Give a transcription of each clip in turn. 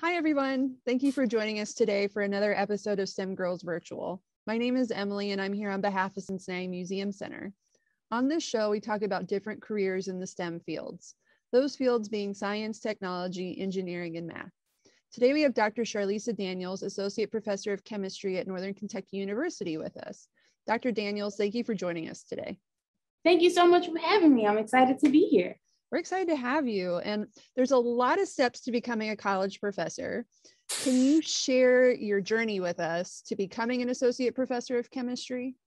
Hi, everyone. Thank you for joining us today for another episode of STEM Girls Virtual. My name is Emily, and I'm here on behalf of Cincinnati Museum Center. On this show, we talk about different careers in the STEM fields, those fields being science, technology, engineering, and math. Today, we have Dr. Charlisa Daniels, Associate Professor of Chemistry at Northern Kentucky University with us. Dr. Daniels, thank you for joining us today. Thank you so much for having me. I'm excited to be here. We're excited to have you. And there's a lot of steps to becoming a college professor. Can you share your journey with us to becoming an associate professor of chemistry?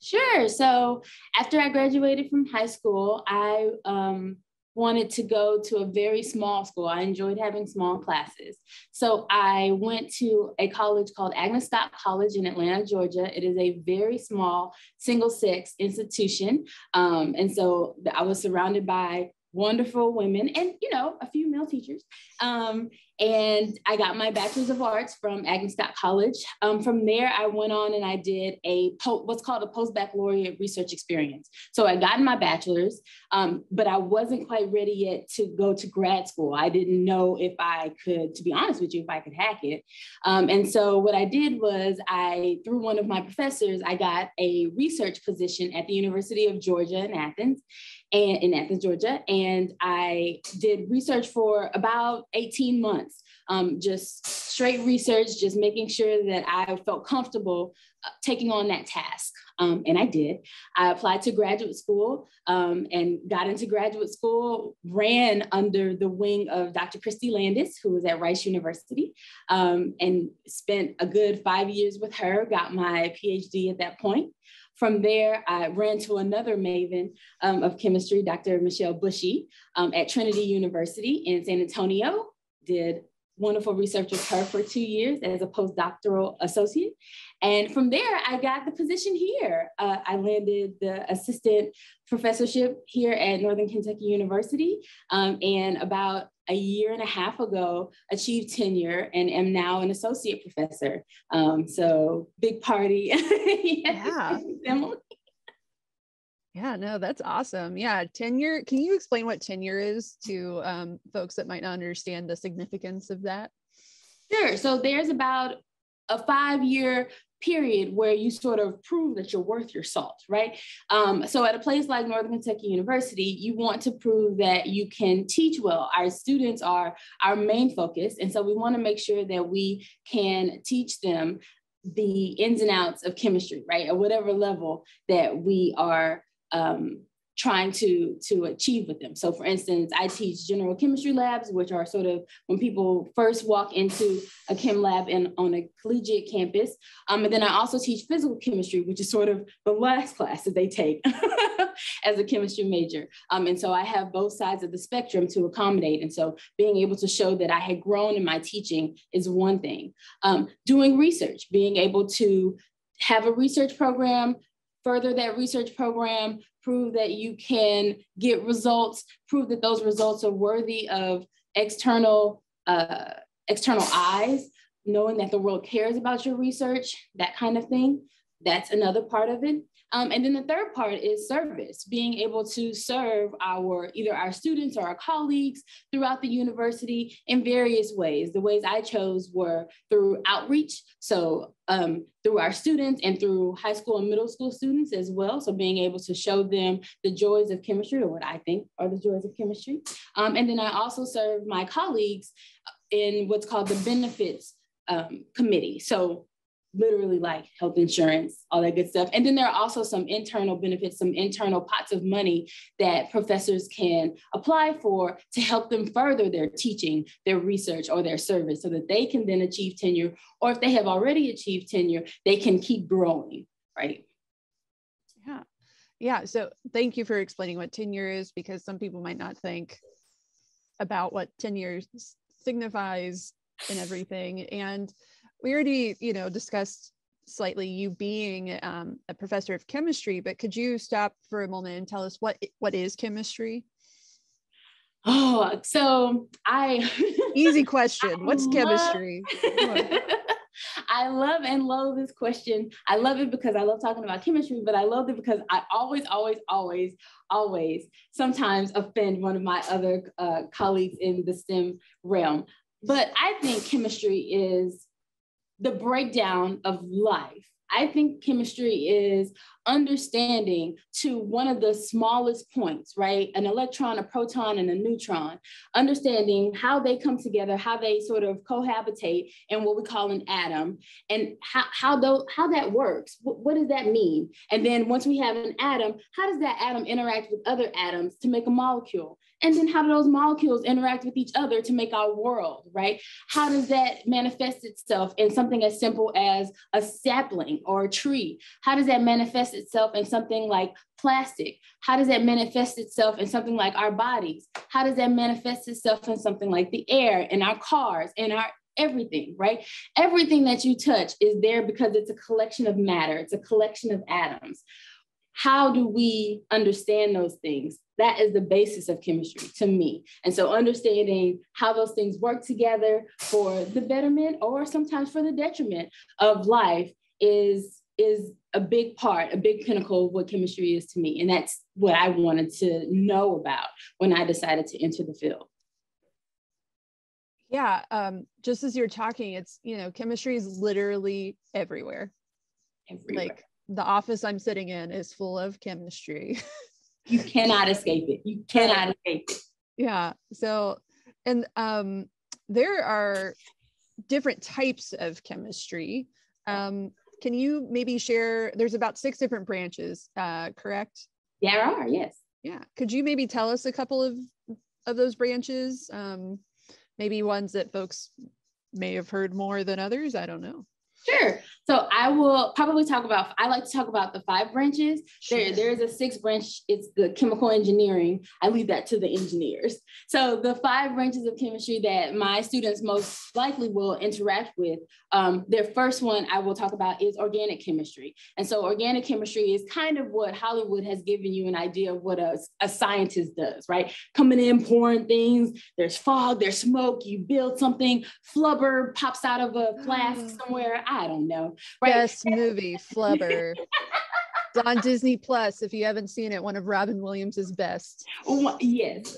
Sure. So after I graduated from high school, I wanted to go to a very small school. I enjoyed having small classes. So I went to a college called Agnes Scott College in Atlanta, Georgia. It is a very small single-sex institution. And so I was surrounded by wonderful women and, a few male teachers. And I got my Bachelor's of Arts from Agnes Scott College. From there, I went on and I did what's called a post-baccalaureate research experience. So I got my bachelor's, but I wasn't quite ready yet to go to grad school. I didn't know if I could, to be honest with you, if I could hack it. And so what I did was through one of my professors, I got a research position at the University of Georgia in Athens, Georgia. And I did research for about 18 months, just straight research, just making sure that I felt comfortable taking on that task. And I did. I applied to graduate school and got into graduate school, ran under the wing of Dr. Christy Landis, who was at Rice University, and spent a good 5 years with her, got my PhD at that point. From there, I ran to another maven of chemistry, Dr. Michelle Bushy, at Trinity University in San Antonio, did wonderful research with her for 2 years as a postdoctoral associate. And from there, I got the position here. I landed the assistant professorship here at Northern Kentucky University, and about a year and a half ago, achieved tenure and am now an associate professor. So big party. Yeah. Yeah, no, that's awesome. Yeah, tenure. Can you explain what tenure is to folks that might not understand the significance of that? Sure. So there's about a 5-year period where you sort of prove that you're worth your salt, right? So at a place like Northern Kentucky University, you want to prove that you can teach well. Our students are our main focus. And so we want to make sure that we can teach them the ins and outs of chemistry, right? At whatever level that we are trying to achieve with them. So for instance, I teach general chemistry labs, which are sort of when people first walk into a chem lab on a collegiate campus. And then I also teach physical chemistry, which is sort of the last class that they take as a chemistry major. And so I have both sides of the spectrum to accommodate. And so being able to show that I had grown in my teaching is one thing. Doing research, being able to have a research program, further that research program, prove that you can get results, prove that those results are worthy of external eyes, knowing that the world cares about your research, that kind of thing. That's another part of it. And then the third part is service, being able to serve either our students or our colleagues throughout the university in various ways. The ways I chose were through outreach, so through our students and through high school and middle school students as well. So being able to show them the joys of chemistry, or what I think are the joys of chemistry. And then I also serve my colleagues in what's called the benefits committee. So literally like health insurance, all that good stuff. And then there are also some internal benefits, some internal pots of money that professors can apply for to help them further their teaching, their research, or their service so that they can then achieve tenure. Or if they have already achieved tenure, they can keep growing, right? Yeah. Yeah. So thank you for explaining what tenure is, because some people might not think about what tenure signifies and everything. And we already, discussed slightly you being a professor of chemistry, but could you stop for a moment and tell us what is chemistry? Oh, so easy question. What's chemistry? I love and loathe this question. I love it because I love talking about chemistry, but I love it because I always sometimes offend one of my other colleagues in the STEM realm. But I think chemistry is the breakdown of life. I think chemistry is understanding to one of the smallest points, right? An electron, a proton, and a neutron, understanding how they come together, how they sort of cohabitate in what we call an atom, and how that works. What does that mean? And then once we have an atom, how does that atom interact with other atoms to make a molecule? And then how do those molecules interact with each other to make our world, right? How does that manifest itself in something as simple as a sapling or a tree? How does that manifest itself in something like plastic? How does that manifest itself in something like our bodies? How does that manifest itself in something like the air, in our cars, in our everything, right? Everything that you touch is there because it's a collection of matter. It's a collection of atoms. How do we understand those things? That is the basis of chemistry to me. And so understanding how those things work together for the betterment or sometimes for the detriment of life is a big part, a big pinnacle of what chemistry is to me. And that's what I wanted to know about when I decided to enter the field. Yeah, just as you're talking, it's, chemistry is literally everywhere. Like the office I'm sitting in is full of chemistry. You cannot escape it. You cannot escape it. Yeah. So, and there are different types of chemistry. Can you maybe share, there's about 6 different branches, correct? There are, yes. Yeah. Could you maybe tell us a couple of those branches? Maybe ones that folks may have heard more than others. I don't know. Sure. So I will probably I like to talk about the 5 branches. Sure. There is a 6th branch. It's the chemical engineering. I leave that to the engineers. So the 5 branches of chemistry that my students most likely will interact with, their first one I will talk about is organic chemistry. And so organic chemistry is kind of what Hollywood has given you an idea of what a scientist does, right? Coming in, pouring things, there's fog, there's smoke, you build something, flubber pops out of a flask somewhere. I don't know. Right? Best movie, Flubber. It's on Disney Plus. If you haven't seen it, one of Robin Williams's best. Yes,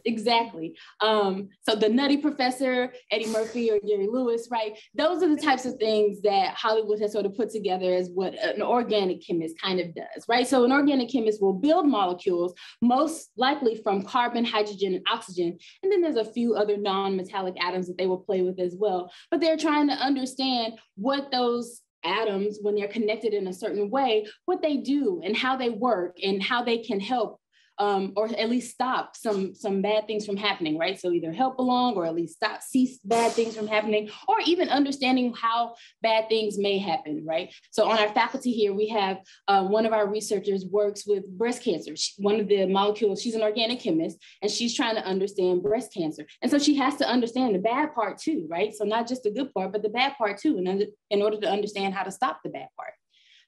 exactly. So the Nutty Professor, Eddie Murphy or Jerry Lewis, right? Those are the types of things that Hollywood has sort of put together as what an organic chemist kind of does, right? So an organic chemist will build molecules, most likely from carbon, hydrogen, and oxygen. And then there's a few other non-metallic atoms that they will play with as well. But they're trying to understand what those atoms, when they're connected in a certain way, what they do and how they work and how they can help or at least stop some bad things from happening, right? So either help along or at least cease bad things from happening, or even understanding how bad things may happen, right? So on our faculty here, we have one of our researchers works with breast cancer. One of the molecules, she's an organic chemist, and she's trying to understand breast cancer. And so she has to understand the bad part too, right? So not just the good part, but the bad part too, in order to understand how to stop the bad part.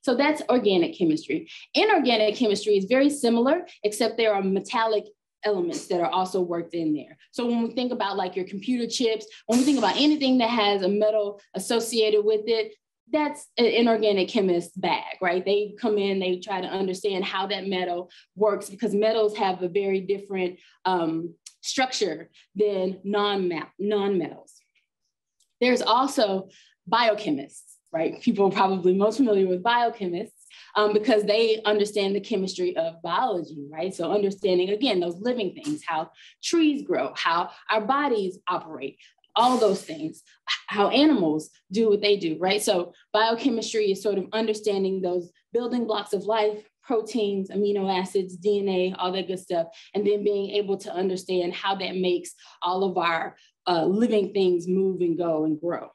So that's organic chemistry. Inorganic chemistry is very similar, except there are metallic elements that are also worked in there. So when we think about like your computer chips, when we think about anything that has a metal associated with it, that's an inorganic chemist's bag, right? They come in, they try to understand how that metal works, because metals have a very different structure than non-metals. There's also biochemists, right? People are probably most familiar with biochemists because they understand the chemistry of biology, right? So understanding, again, those living things, how trees grow, how our bodies operate, all those things, how animals do what they do, right? So biochemistry is sort of understanding those building blocks of life, proteins, amino acids, DNA, all that good stuff, and then being able to understand how that makes all of our living things move and go and grow.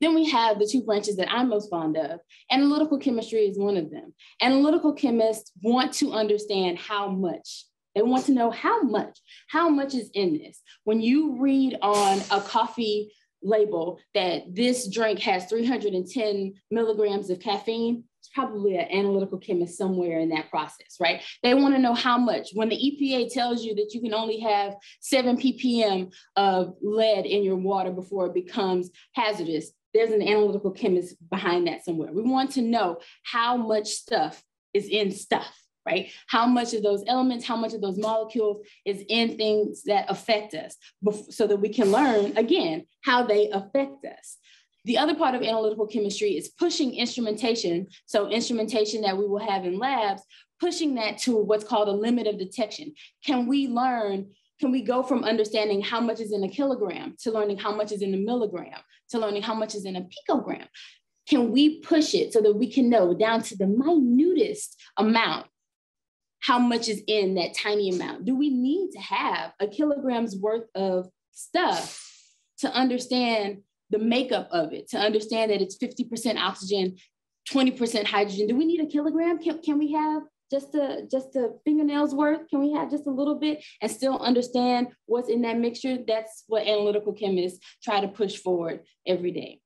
Then we have the 2 branches that I'm most fond of. Analytical chemistry is one of them. Analytical chemists want to understand how much. They want to know how much is in this. When you read on a coffee label that this drink has 310 milligrams of caffeine, it's probably an analytical chemist somewhere in that process, right? They want to know how much. When the EPA tells you that you can only have 7 ppm of lead in your water before it becomes hazardous, there's an analytical chemist behind that somewhere. We want to know how much stuff is in stuff, right? How much of those elements, how much of those molecules is in things that affect us, so that we can learn, again, how they affect us. The other part of analytical chemistry is pushing instrumentation. So instrumentation that we will have in labs, pushing that to what's called a limit of detection. Can we go from understanding how much is in a kilogram to learning how much is in a milligram, to learning how much is in a picogram? Can we push it so that we can know down to the minutest amount how much is in that tiny amount? Do we need to have a kilogram's worth of stuff to understand the makeup of it, to understand that it's 50% oxygen, 20% hydrogen? Do we need a kilogram? Can we have just a fingernail's worth? Can we have just a little bit and still understand what's in that mixture? That's what analytical chemists try to push forward every day.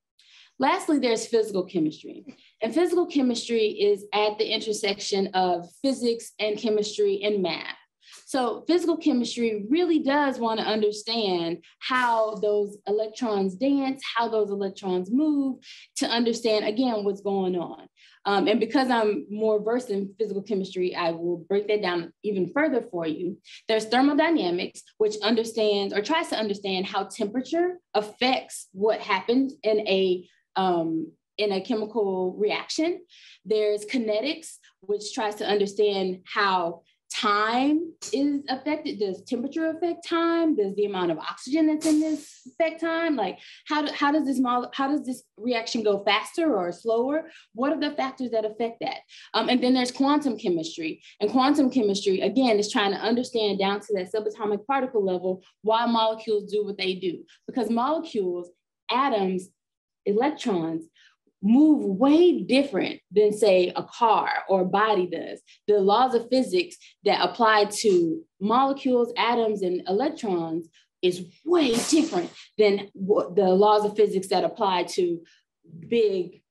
Lastly, there's physical chemistry. And physical chemistry is at the intersection of physics and chemistry and math. So physical chemistry really does want to understand how those electrons dance, how those electrons move, to understand, again, what's going on. And because I'm more versed in physical chemistry, I will break that down even further for you. There's thermodynamics, which understands or tries to understand how temperature affects what happens in a chemical reaction. There's kinetics, which tries to understand how time is affected. Does temperature affect time? Does the amount of oxygen that's in this affect time? Like, how does this reaction go faster or slower? What are the factors that affect that? And then there's quantum chemistry. And quantum chemistry, again, is trying to understand down to that subatomic particle level why molecules do what they do. Because molecules, atoms, electrons move way different than, say, a car or a body does. The laws of physics that apply to molecules, atoms, and electrons is way different than the laws of physics that apply to big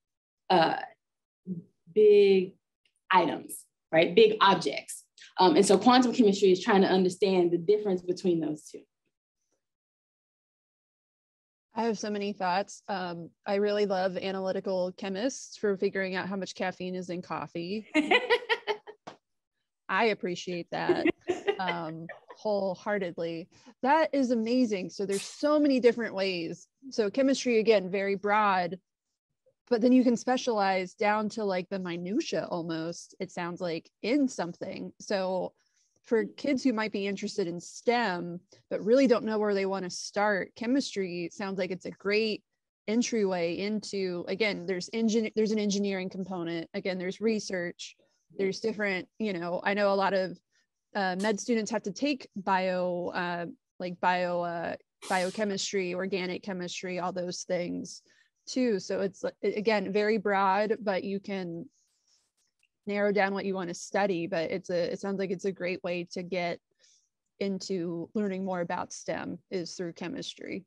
items, right? Big objects. And so quantum chemistry is trying to understand the difference between those two. I have so many thoughts. I really love analytical chemists for figuring out how much caffeine is in coffee. I appreciate that wholeheartedly. That is amazing. So there's so many different ways. So chemistry, again, very broad, but then you can specialize down to like the minutia almost, it sounds like, in something. So for kids who might be interested in STEM, but really don't know where they want to start, chemistry sounds like it's a great entryway into, again, there's an engineering component. Again, there's research, there's different, I know a lot of med students have to take biochemistry, organic chemistry, all those things too. So it's, again, very broad, but you can narrow down what you want to study, but it sounds like it's a great way to get into learning more about STEM is through chemistry.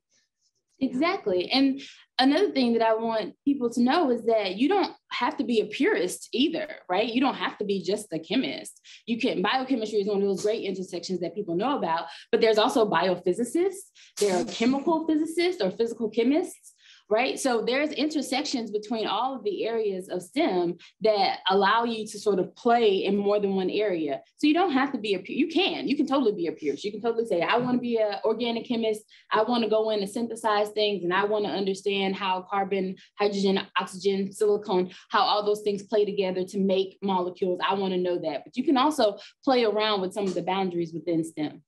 Exactly. And another thing that I want people to know is that you don't have to be a purist either, right? You don't have to be just a chemist. Biochemistry is one of those great intersections that people know about, but there's also biophysicists, there are chemical physicists or physical chemists, right? So there's intersections between all of the areas of STEM that allow you to sort of play in more than one area. So you don't have to be you can totally be a purist. You can totally say, I want to be an organic chemist. I want to go in and synthesize things. And I want to understand how carbon, hydrogen, oxygen, silicone, how all those things play together to make molecules. I want to know that. But you can also play around with some of the boundaries within STEM.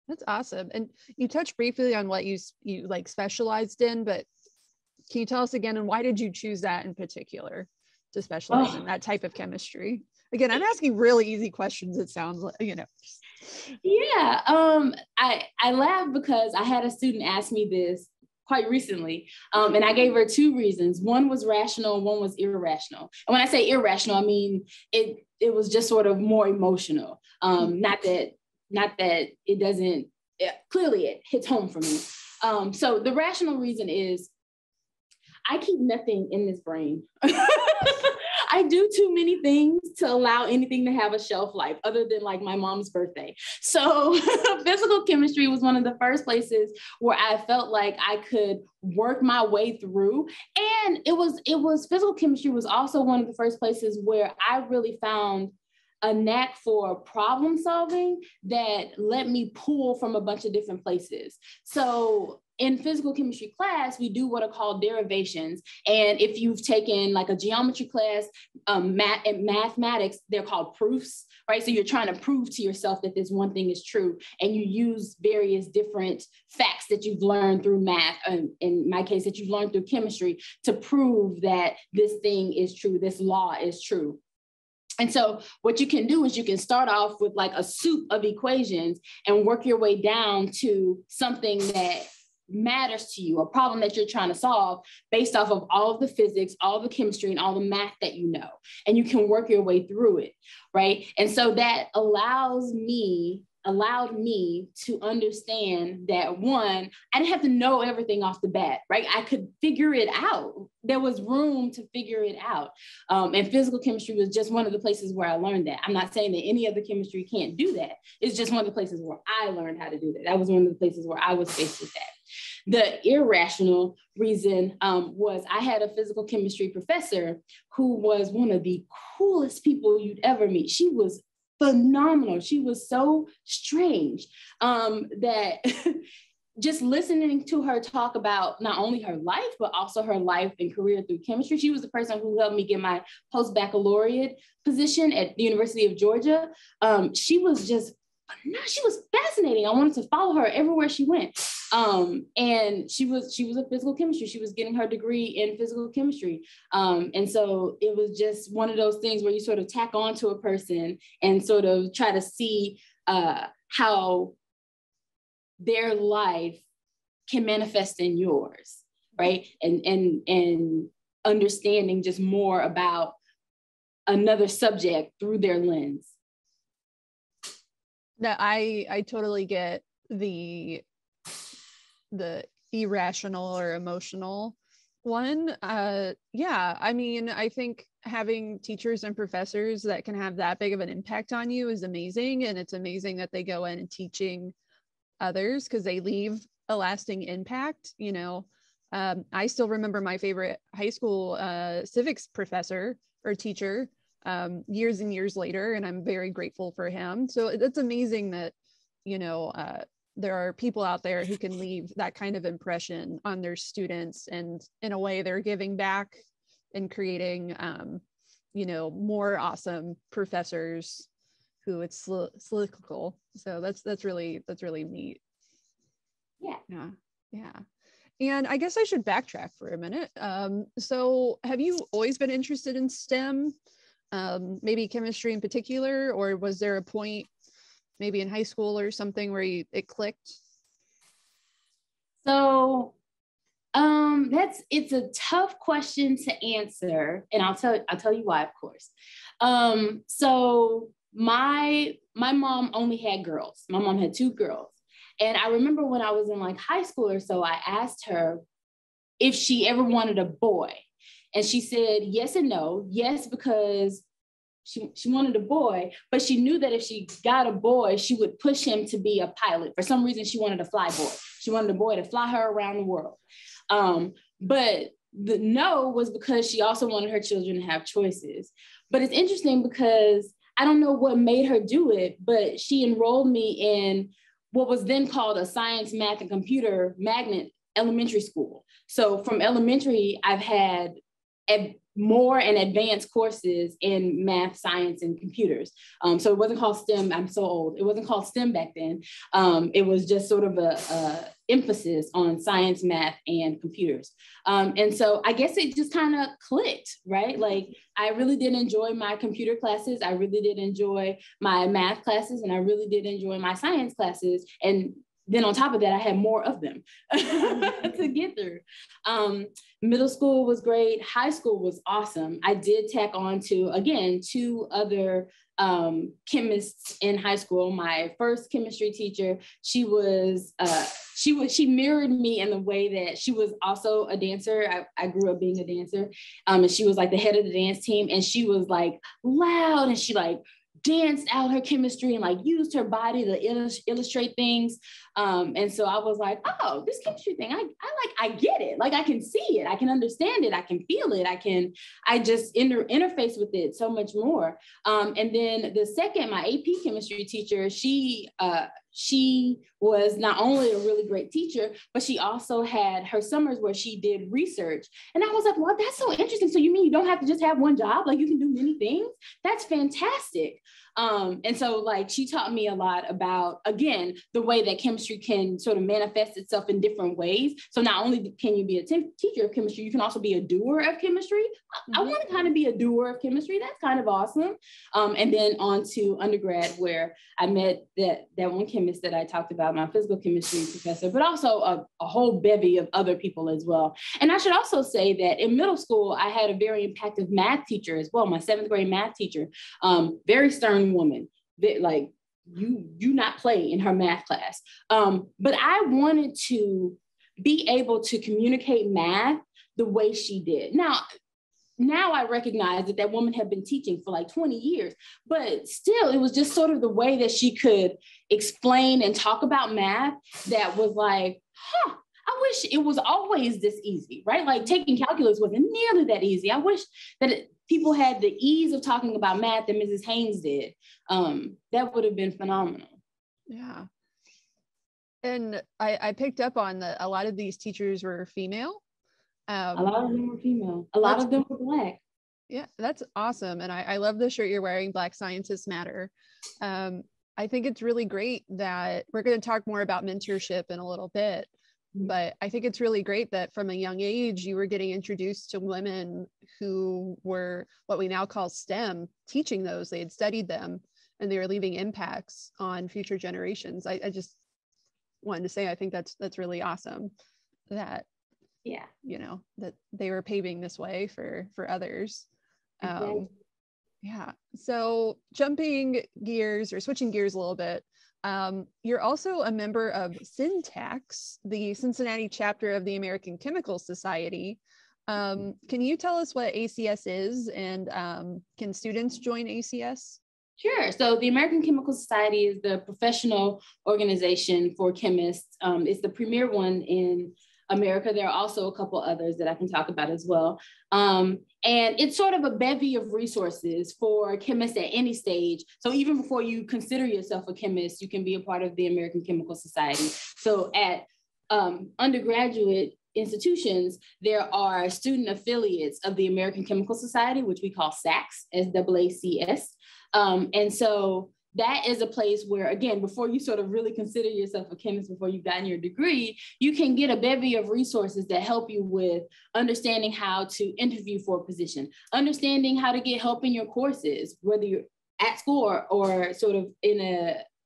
That's awesome. And you touched briefly on what you like specialized in, but can you tell us again, and why did you choose that in particular to specialize in that type of chemistry? Again, I'm asking really easy questions. It sounds like, Yeah. I laugh because I had a student ask me this quite recently, and I gave her two reasons. One was rational, one was irrational. And when I say irrational, I mean it was just sort of more emotional. Not that it doesn't. Clearly, it hits home for me. So the rational reason is, I keep nothing in this brain. I do too many things to allow anything to have a shelf life other than like my mom's birthday. So physical chemistry was one of the first places where I felt like I could work my way through. And physical chemistry was also one of the first places where I really found a knack for problem solving that let me pull from a bunch of different places. So in physical chemistry class, we do what are called derivations. And if you've taken like a geometry class, math and mathematics, they're called proofs, right? So you're trying to prove to yourself that this one thing is true. And you use various different facts that you've learned through math, in my case, that you've learned through chemistry, to prove that this thing is true, this law is true. And so what you can do is you can start off with like a soup of equations and work your way down to something that matters to you, a problem that you're trying to solve based off of all of the physics, all the chemistry, and all the math that you know. And you can work your way through it, right? And so that allowed me to understand that, one, I didn't have to know everything off the bat, right? I could figure it out. There was room to figure it out. And physical chemistry was just one of the places where I learned that. I'm not saying that any other chemistry can't do that. It's just one of the places where I learned how to do that. That was one of the places where I was faced with that. The irrational reason was I had a physical chemistry professor who was one of the coolest people you'd ever meet. She was phenomenal. She was so strange that just listening to her talk about not only her life, but also her life and career through chemistry. She was the person who helped me get my post-baccalaureate position at the University of Georgia. She was fascinating. I wanted to follow her everywhere she went. And she was a physical chemistry. She was getting her degree in physical chemistry. And so it was just one of those things where you sort of tack on to a person and sort of try to see how their life can manifest in yours, right? And understanding just more about another subject through their lens. No, I totally get the irrational or emotional one. Yeah, I mean, I think having teachers and professors that can have that big of an impact on you is amazing. And it's amazing that they go in and teaching others because they leave a lasting impact. You know, I still remember my favorite high school civics professor or teacher years and years later, and I'm very grateful for him. So it's amazing that, you know, there are people out there who can leave that kind of impression on their students, and in a way they're giving back and creating, you know, more awesome professors who it's cyclical. So that's really neat. Yeah. And I guess I should backtrack for a minute. So have you always been interested in STEM? Maybe chemistry in particular, or was there a point maybe in high school or something where it clicked? So it's a tough question to answer, and I'll tell you why, of course. So my mom only had girls. My mom had 2 girls. And I remember when I was in like high school or so, I asked her if she ever wanted a boy. And she said yes and no. Yes, because she wanted a boy, but she knew that if she got a boy, she would push him to be a pilot. For some reason, she wanted a fly boy. She wanted a boy to fly her around the world. But the no was because she also wanted her children to have choices. But it's interesting because I don't know what made her do it, but she enrolled me in what was then called a science, math, and computer magnet elementary school. So from elementary, I've had more and advanced courses in math, science, and computers. So it wasn't called STEM. I'm so old. It wasn't called STEM back then. It was just sort of a emphasis on science, math, and computers. And so I guess it just kind of clicked, right? Like I really did enjoy my computer classes. I really did enjoy my math classes, and I really did enjoy my science classes. And then on top of that, I had more of them to get through. Middle school was great. High school was awesome. I did tack on to, again, 2 other chemists in high school. My first chemistry teacher, she mirrored me in the way that she was also a dancer. I grew up being a dancer. And she was like the head of the dance team, and she was like loud, and she like danced out her chemistry and like used her body to illustrate things. And so I was like, oh, this chemistry thing, I get it. Like I can see it, I can understand it, I can feel it, I just interface with it so much more. And then the second, my AP chemistry teacher, she was not only a really great teacher, but she also had her summers where she did research. And I was like, well, that's so interesting. So you mean you don't have to just have one job? Like you can do many things? That's fantastic. And so like she taught me a lot about, again, the way that chemistry can sort of manifest itself in different ways. So not only can you be a teacher of chemistry, you can also be a doer of chemistry. I want to kind of be a doer of chemistry. That's kind of awesome. And then on to undergrad, where I met that one chemist that I talked about, my physical chemistry professor, but also a whole bevy of other people as well. And I should also say that in middle school, I had a very impactful math teacher as well, my 7th grade math teacher, very stern woman, that like you not play in her math class. But I wanted to be able to communicate math the way she did. Now I recognize that woman had been teaching for like 20 years, but still it was just sort of the way that she could explain and talk about math that was like, I wish it was always this easy, right? Like taking calculus wasn't nearly that easy. I wish that people had the ease of talking about math that Mrs. Haynes did. That would have been phenomenal. Yeah. And I picked up on that a lot of these teachers were female. A lot of them were female. A lot of them were Black. Yeah, that's awesome. And I love the shirt you're wearing, Black Scientists Matter. I think it's really great that we're going to talk more about mentorship in a little bit. But I think it's really great that from a young age, you were getting introduced to women who were what we now call STEM, teaching those. They had studied them and they were leaving impacts on future generations. I just wanted to say, I think that's really awesome that, yeah, you know, that they were paving this way for others. Exactly. Yeah. So jumping gears or switching gears a little bit, you're also a member of Syntax, the Cincinnati chapter of the American Chemical Society. Can you tell us what ACS is, and can students join ACS? Sure. So the American Chemical Society is the professional organization for chemists. It's the premier one in America. There are also a couple others that I can talk about as well. And it's sort of a bevy of resources for chemists at any stage. So even before you consider yourself a chemist, you can be a part of the American Chemical Society. So at undergraduate institutions, there are student affiliates of the American Chemical Society, which we call SACS, SAACS. And so that is a place where, again, before you sort of really consider yourself a chemist, before you've gotten your degree, you can get a bevy of resources that help you with understanding how to interview for a position, understanding how to get help in your courses, whether you're at school or sort of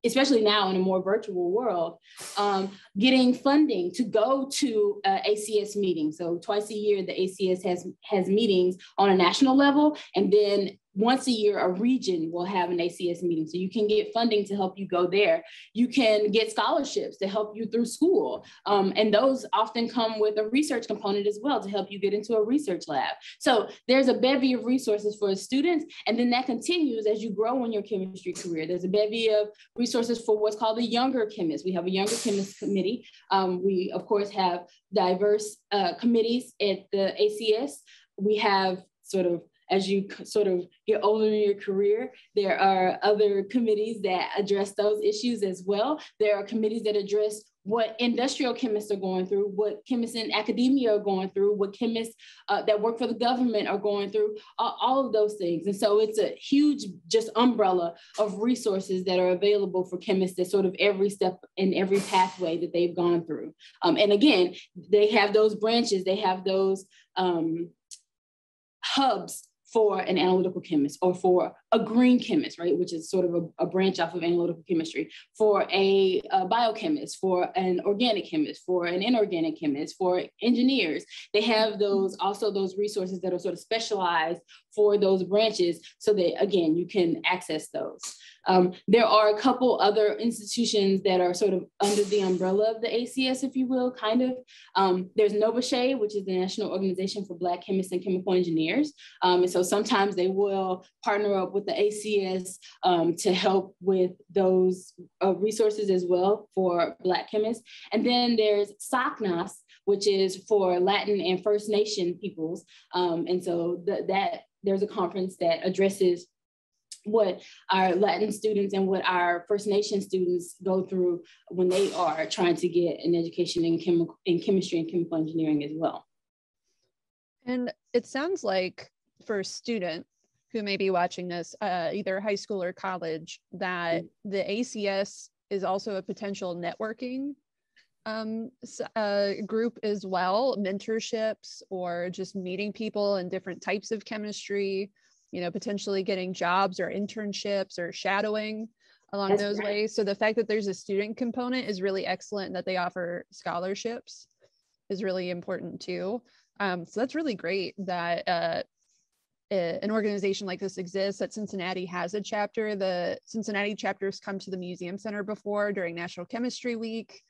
especially now in a more virtual world, getting funding to go to ACS meetings. So twice a year, the ACS has meetings on a national level, and then once a year, a region will have an ACS meeting. So you can get funding to help you go there. You can get scholarships to help you through school. And those often come with a research component as well to help you get into a research lab. So there's a bevy of resources for students. And then that continues as you grow in your chemistry career. There's a bevy of resources for what's called the younger chemist. We have a younger chemist committee. We, of course, have diverse committees at the ACS. We have as you sort of get older in your career, there are other committees that address those issues as well. There are committees that address what industrial chemists are going through, what chemists in academia are going through, what chemists that work for the government are going through, all of those things. And so it's a huge just umbrella of resources that are available for chemists at sort of every step in every pathway that they've gone through. And again, they have those branches, they have those hubs for an analytical chemist, or for a green chemist, right, which is sort of a branch off of analytical chemistry, for a biochemist, for an organic chemist, for an inorganic chemist, for engineers. They have those resources that are sort of specialized for those branches so that, again, you can access those. There are a couple other institutions that are sort of under the umbrella of the ACS, if you will, kind of. There's NOVASHE, which is the National Organization for Black Chemists and Chemical Engineers. And so sometimes they will partner up with with the ACS to help with those resources as well for Black chemists. And then there's SACNAS, which is for Latin and First Nation peoples. And so that there's a conference that addresses what our Latin students and what our First Nation students go through when they are trying to get an education in chemistry and chemical engineering as well. And it sounds like for a student who may be watching this, either high school or college, that the ACS is also a potential networking group as well, mentorships, or just meeting people in different types of chemistry, you know, potentially getting jobs or internships or shadowing along That's those right. ways. So the fact that there's a student component is really excellent, and that they offer scholarships is really important too. So that's really great that an organization like this exists, that Cincinnati has a chapter. The Cincinnati chapters come to the Museum Center before during National Chemistry Week,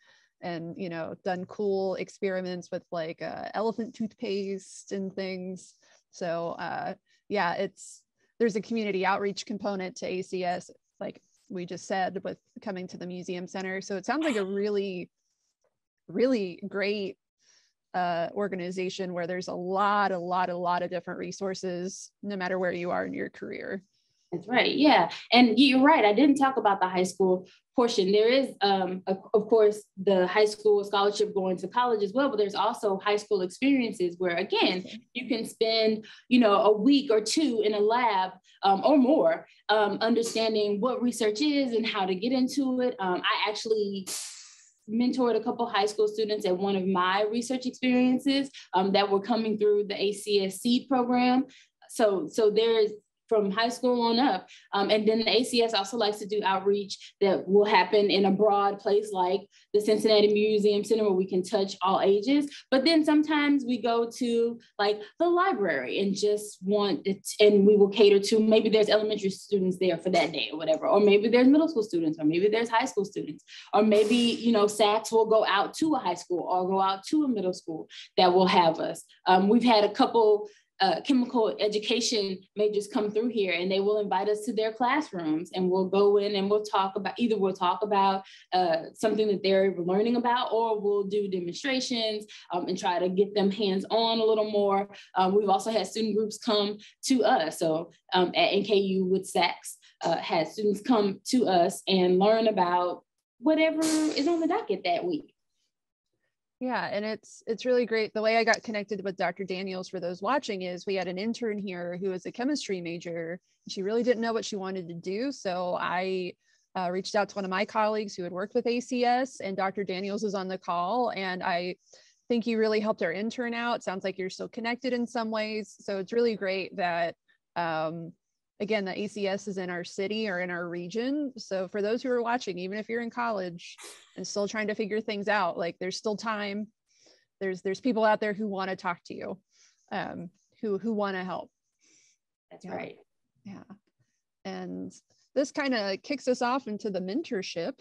and, you know, done cool experiments with like elephant toothpaste and things. So yeah, there's a community outreach component to ACS, like we just said, with coming to the Museum Center. So it sounds like a really, really great organization where there's a lot of different resources, no matter where you are in your career. That's right. Yeah. And you're right. I didn't talk about the high school portion. There is, of course, the high school scholarship going to college as well, but there's also high school experiences where, again, you can spend, you know, a week or two in a lab or more, understanding what research is and how to get into it. I actually mentored a couple high school students at one of my research experiences that were coming through the ACS seed program. So there's from high school on up. And then the ACS also likes to do outreach that will happen in a broad place like the Cincinnati Museum Center, where we can touch all ages. But then sometimes we go to like the library and just want it, and we will cater to, maybe there's elementary students there for that day or whatever, or maybe there's middle school students, or maybe there's high school students, or maybe, you know, SACS will go out to a high school or go out to a middle school that will have us. We've had a couple chemical education majors come through here, and they will invite us to their classrooms, and we'll go in and we'll talk about something that they're learning about, or we'll do demonstrations and try to get them hands-on a little more. We've also had student groups come to us. So at NKU with SACS, had students come to us and learn about whatever is on the docket that week. Yeah, and it's really great. The way I got connected with Dr. Daniels, for those watching, is we had an intern here who was a chemistry major. She really didn't know what she wanted to do. So I reached out to one of my colleagues who had worked with ACS, and Dr. Daniels was on the call. And I think you really helped our intern out. Sounds like you're still connected in some ways. So it's really great that, again, the ACS is in our city or in our region. So for those who are watching, even if you're in college and still trying to figure things out, like there's still time. There's people out there who want to talk to you, who want to help. That's right. Yeah. And this kind of kicks us off into the mentorship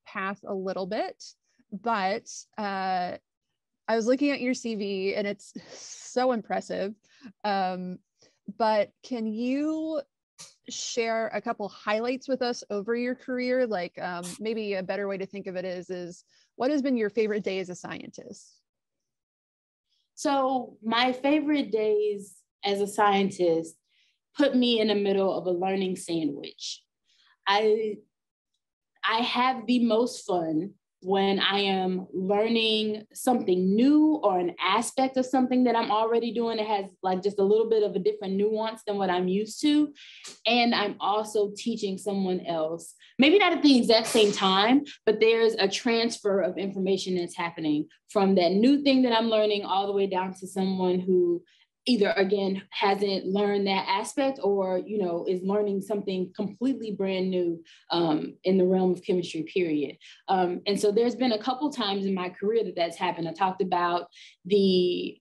path a little bit, but I was looking at your CV and it's so impressive. But can you share a couple highlights with us over your career? Like maybe a better way to think of it is what has been your favorite day as a scientist? So my favorite days as a scientist put me in the middle of a learning sandwich. I have the most fun when I am learning something new, or an aspect of something that I'm already doing that has like just a little bit of a different nuance than what I'm used to. And I'm also teaching someone else, maybe not at the exact same time, but there's a transfer of information that's happening from that new thing that I'm learning all the way down to someone who either, again, hasn't learned that aspect, or, you know, is learning something completely brand new in the realm of chemistry, period. And so there's been a couple times in my career that that's happened. I talked about the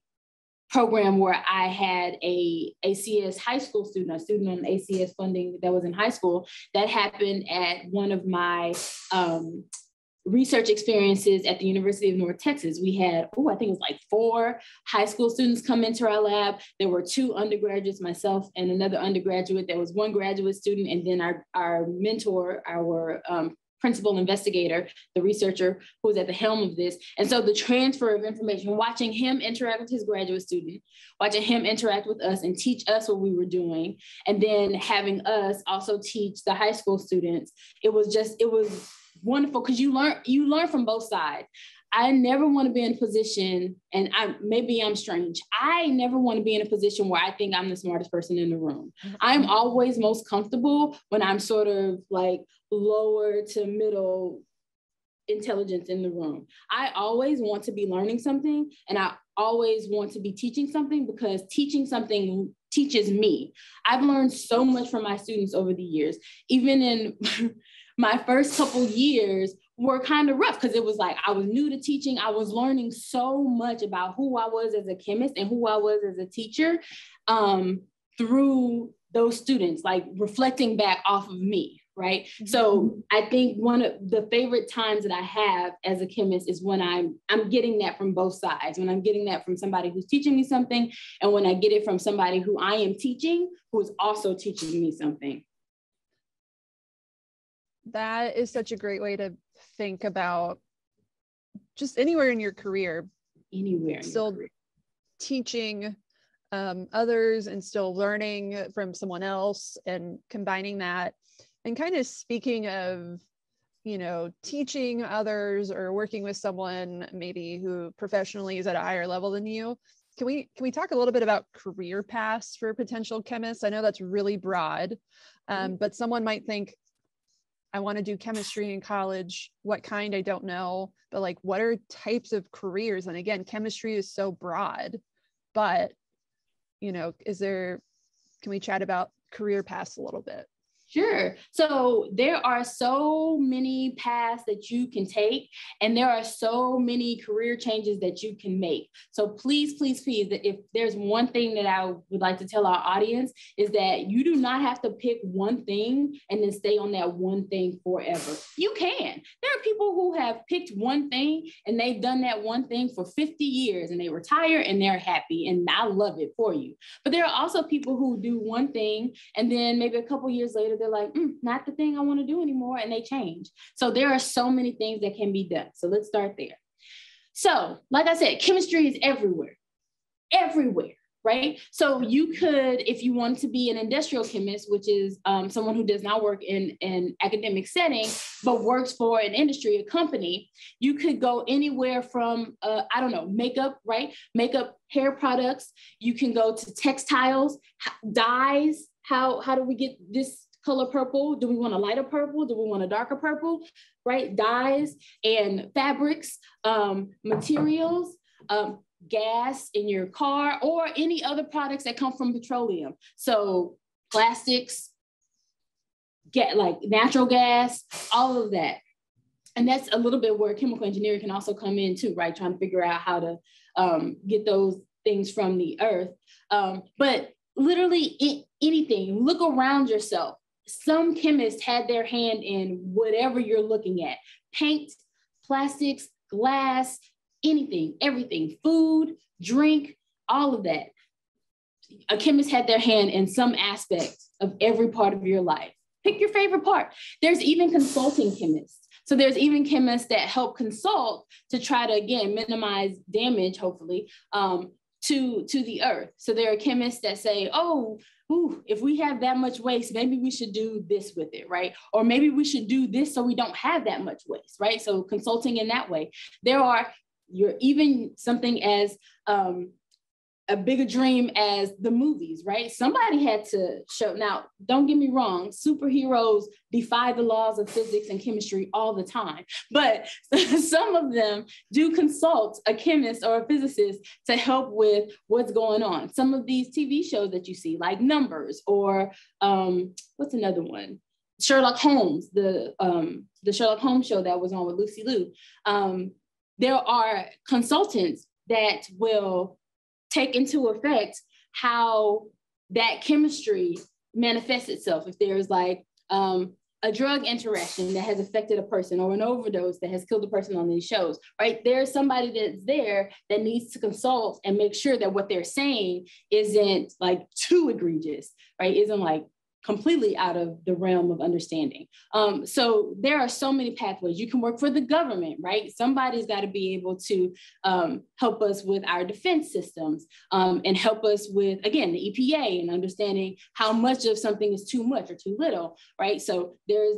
program where I had a ACS high school student, a student on ACS funding that was in high school. That happened at one of my research experiences at the University of North Texas. We had, I think it was like 4 high school students come into our lab. There were 2 undergraduates, myself and another undergraduate. There was 1 graduate student, and then our mentor, our principal investigator, the researcher who was at the helm of this. And so the transfer of information, watching him interact with his graduate student, watching him interact with us and teach us what we were doing, and then having us also teach the high school students. It was wonderful, because you learn from both sides. I never want to be in a position, and maybe I'm strange, I never want to be in a position where I think I'm the smartest person in the room. I'm always most comfortable when I'm sort of like lower to middle intelligence in the room. I always want to be learning something, and I always want to be teaching something, because teaching something teaches me. I've learned so much from my students over the years. Even in my first couple years were kind of rough, because it was like I was new to teaching. I was learning so much about who I was as a chemist and who I was as a teacher through those students, like reflecting back off of me, right? Mm-hmm. So I think one of the favorite times that I have as a chemist is when I'm getting that from both sides, when I'm getting that from somebody who's teaching me something, and when I get it from somebody who I am teaching, who is also teaching me something. That is such a great way to think about just anywhere in your career. Still teaching others and still learning from someone else, and combining that. And kind of speaking of, teaching others or working with someone maybe who professionally is at a higher level than you, can we talk a little bit about career paths for potential chemists? I know that's really broad, but someone might think, I want to do chemistry in college. What kind? I don't know. But like, what are types of careers? And again, chemistry is so broad, but, can we chat about career paths a little bit? Sure. So there are so many paths that you can take, and there are so many career changes that you can make. So please, please, please, if there's one thing that I would like to tell our audience, is that you do not have to pick one thing and then stay on that one thing forever. You can. There are people who have picked one thing and they've done that one thing for 50 years and they retire and they're happy, and I love it for you. But there are also people who do one thing and then maybe a couple years later, they're like, not the thing I want to do anymore, and they change. So there are so many things that can be done. So let's start there. So like I said, chemistry is everywhere, right? So you could, if you want to be an industrial chemist, which is someone who does not work in an academic setting, but works for an industry, a company, you could go anywhere from, makeup, right? Makeup, hair products. You can go to textiles, dyes. How do we get this color purple? Do we want a lighter purple? Do we want a darker purple, right? Dyes and fabrics, materials, gas in your car, or any other products that come from petroleum. So plastics, like natural gas, all of that. And that's a little bit where chemical engineering can also come in too, right? Trying to figure out how to get those things from the earth. But literally anything, look around yourself. Some chemists had their hand in whatever you're looking at: paint, plastics, glass, anything, everything, food, drink, all of that. A chemist had their hand in some aspect of every part of your life. Pick your favorite part. There's even consulting chemists. So there's even chemists that help consult to try to, again, minimize damage, hopefully, to the earth. So there are chemists that say, if we have that much waste, maybe we should do this with it, right? Or maybe we should do this so we don't have that much waste, right? So consulting in that way. You're even something as a bigger dream as the movies, right? Somebody had to show. Now, don't get me wrong, superheroes defy the laws of physics and chemistry all the time, but some of them do consult a chemist or a physicist to help with what's going on. Some of these TV shows that you see, like Numbers, or what's another one? Sherlock Holmes, the Sherlock Holmes show that was on with Lucy Liu. There are consultants that will take into effect how that chemistry manifests itself. If there's like a drug interaction that has affected a person or an overdose that has killed a person on these shows, right? There's somebody that's there that needs to consult and make sure that what they're saying isn't like too egregious, right? Isn't like completely out of the realm of understanding. So there are so many pathways. You can work for the government, right? Somebody's got to be able to help us with our defense systems and help us with, again, the EPA and understanding how much of something is too much or too little, right? So there's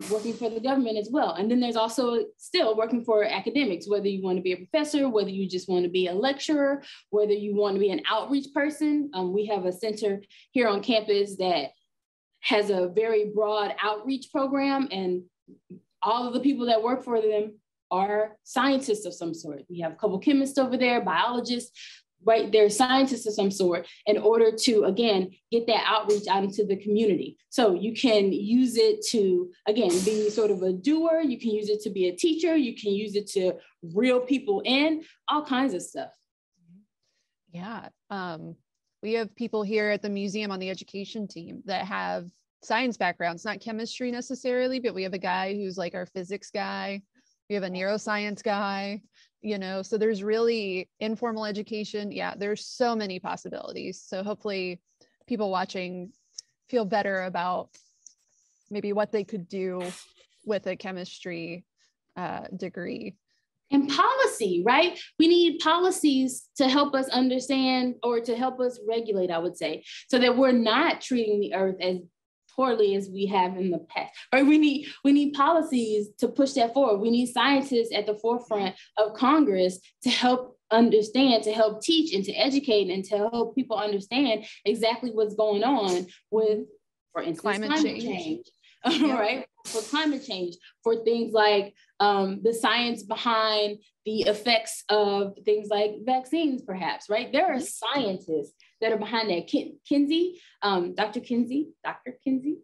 working for the government as well. And then there's also still working for academics, whether you want to be a professor, whether you just want to be a lecturer, whether you want to be an outreach person. We have a center here on campus that has a very broad outreach program, and all of the people that work for them are scientists of some sort. We have a couple chemists over there, biologists, right? They're scientists of some sort in order to, again, get that outreach out into the community. So you can use it to, again, be sort of a doer. You can use it to be a teacher. You can use it to reel people in, all kinds of stuff. Yeah. We have people here at the museum on the education team that have science backgrounds, not chemistry necessarily, but we have a guy who's like our physics guy. We have a neuroscience guy, you know, so there's really informal education. Yeah, there's so many possibilities. So hopefully people watching feel better about maybe what they could do with a chemistry degree. And policy, right? We need policies to help us understand or to help us regulate, I would say, so that we're not treating the earth as poorly as we have in the past. Right? We need policies to push that forward. We need scientists at the forefront of Congress to help understand, to help teach and to educate and to help people understand exactly what's going on with, for instance, climate change. Yeah. Right? For climate change, for things like the science behind the effects of things like vaccines, perhaps, right? There are scientists that are behind that. Kinsey, Dr. Kinsey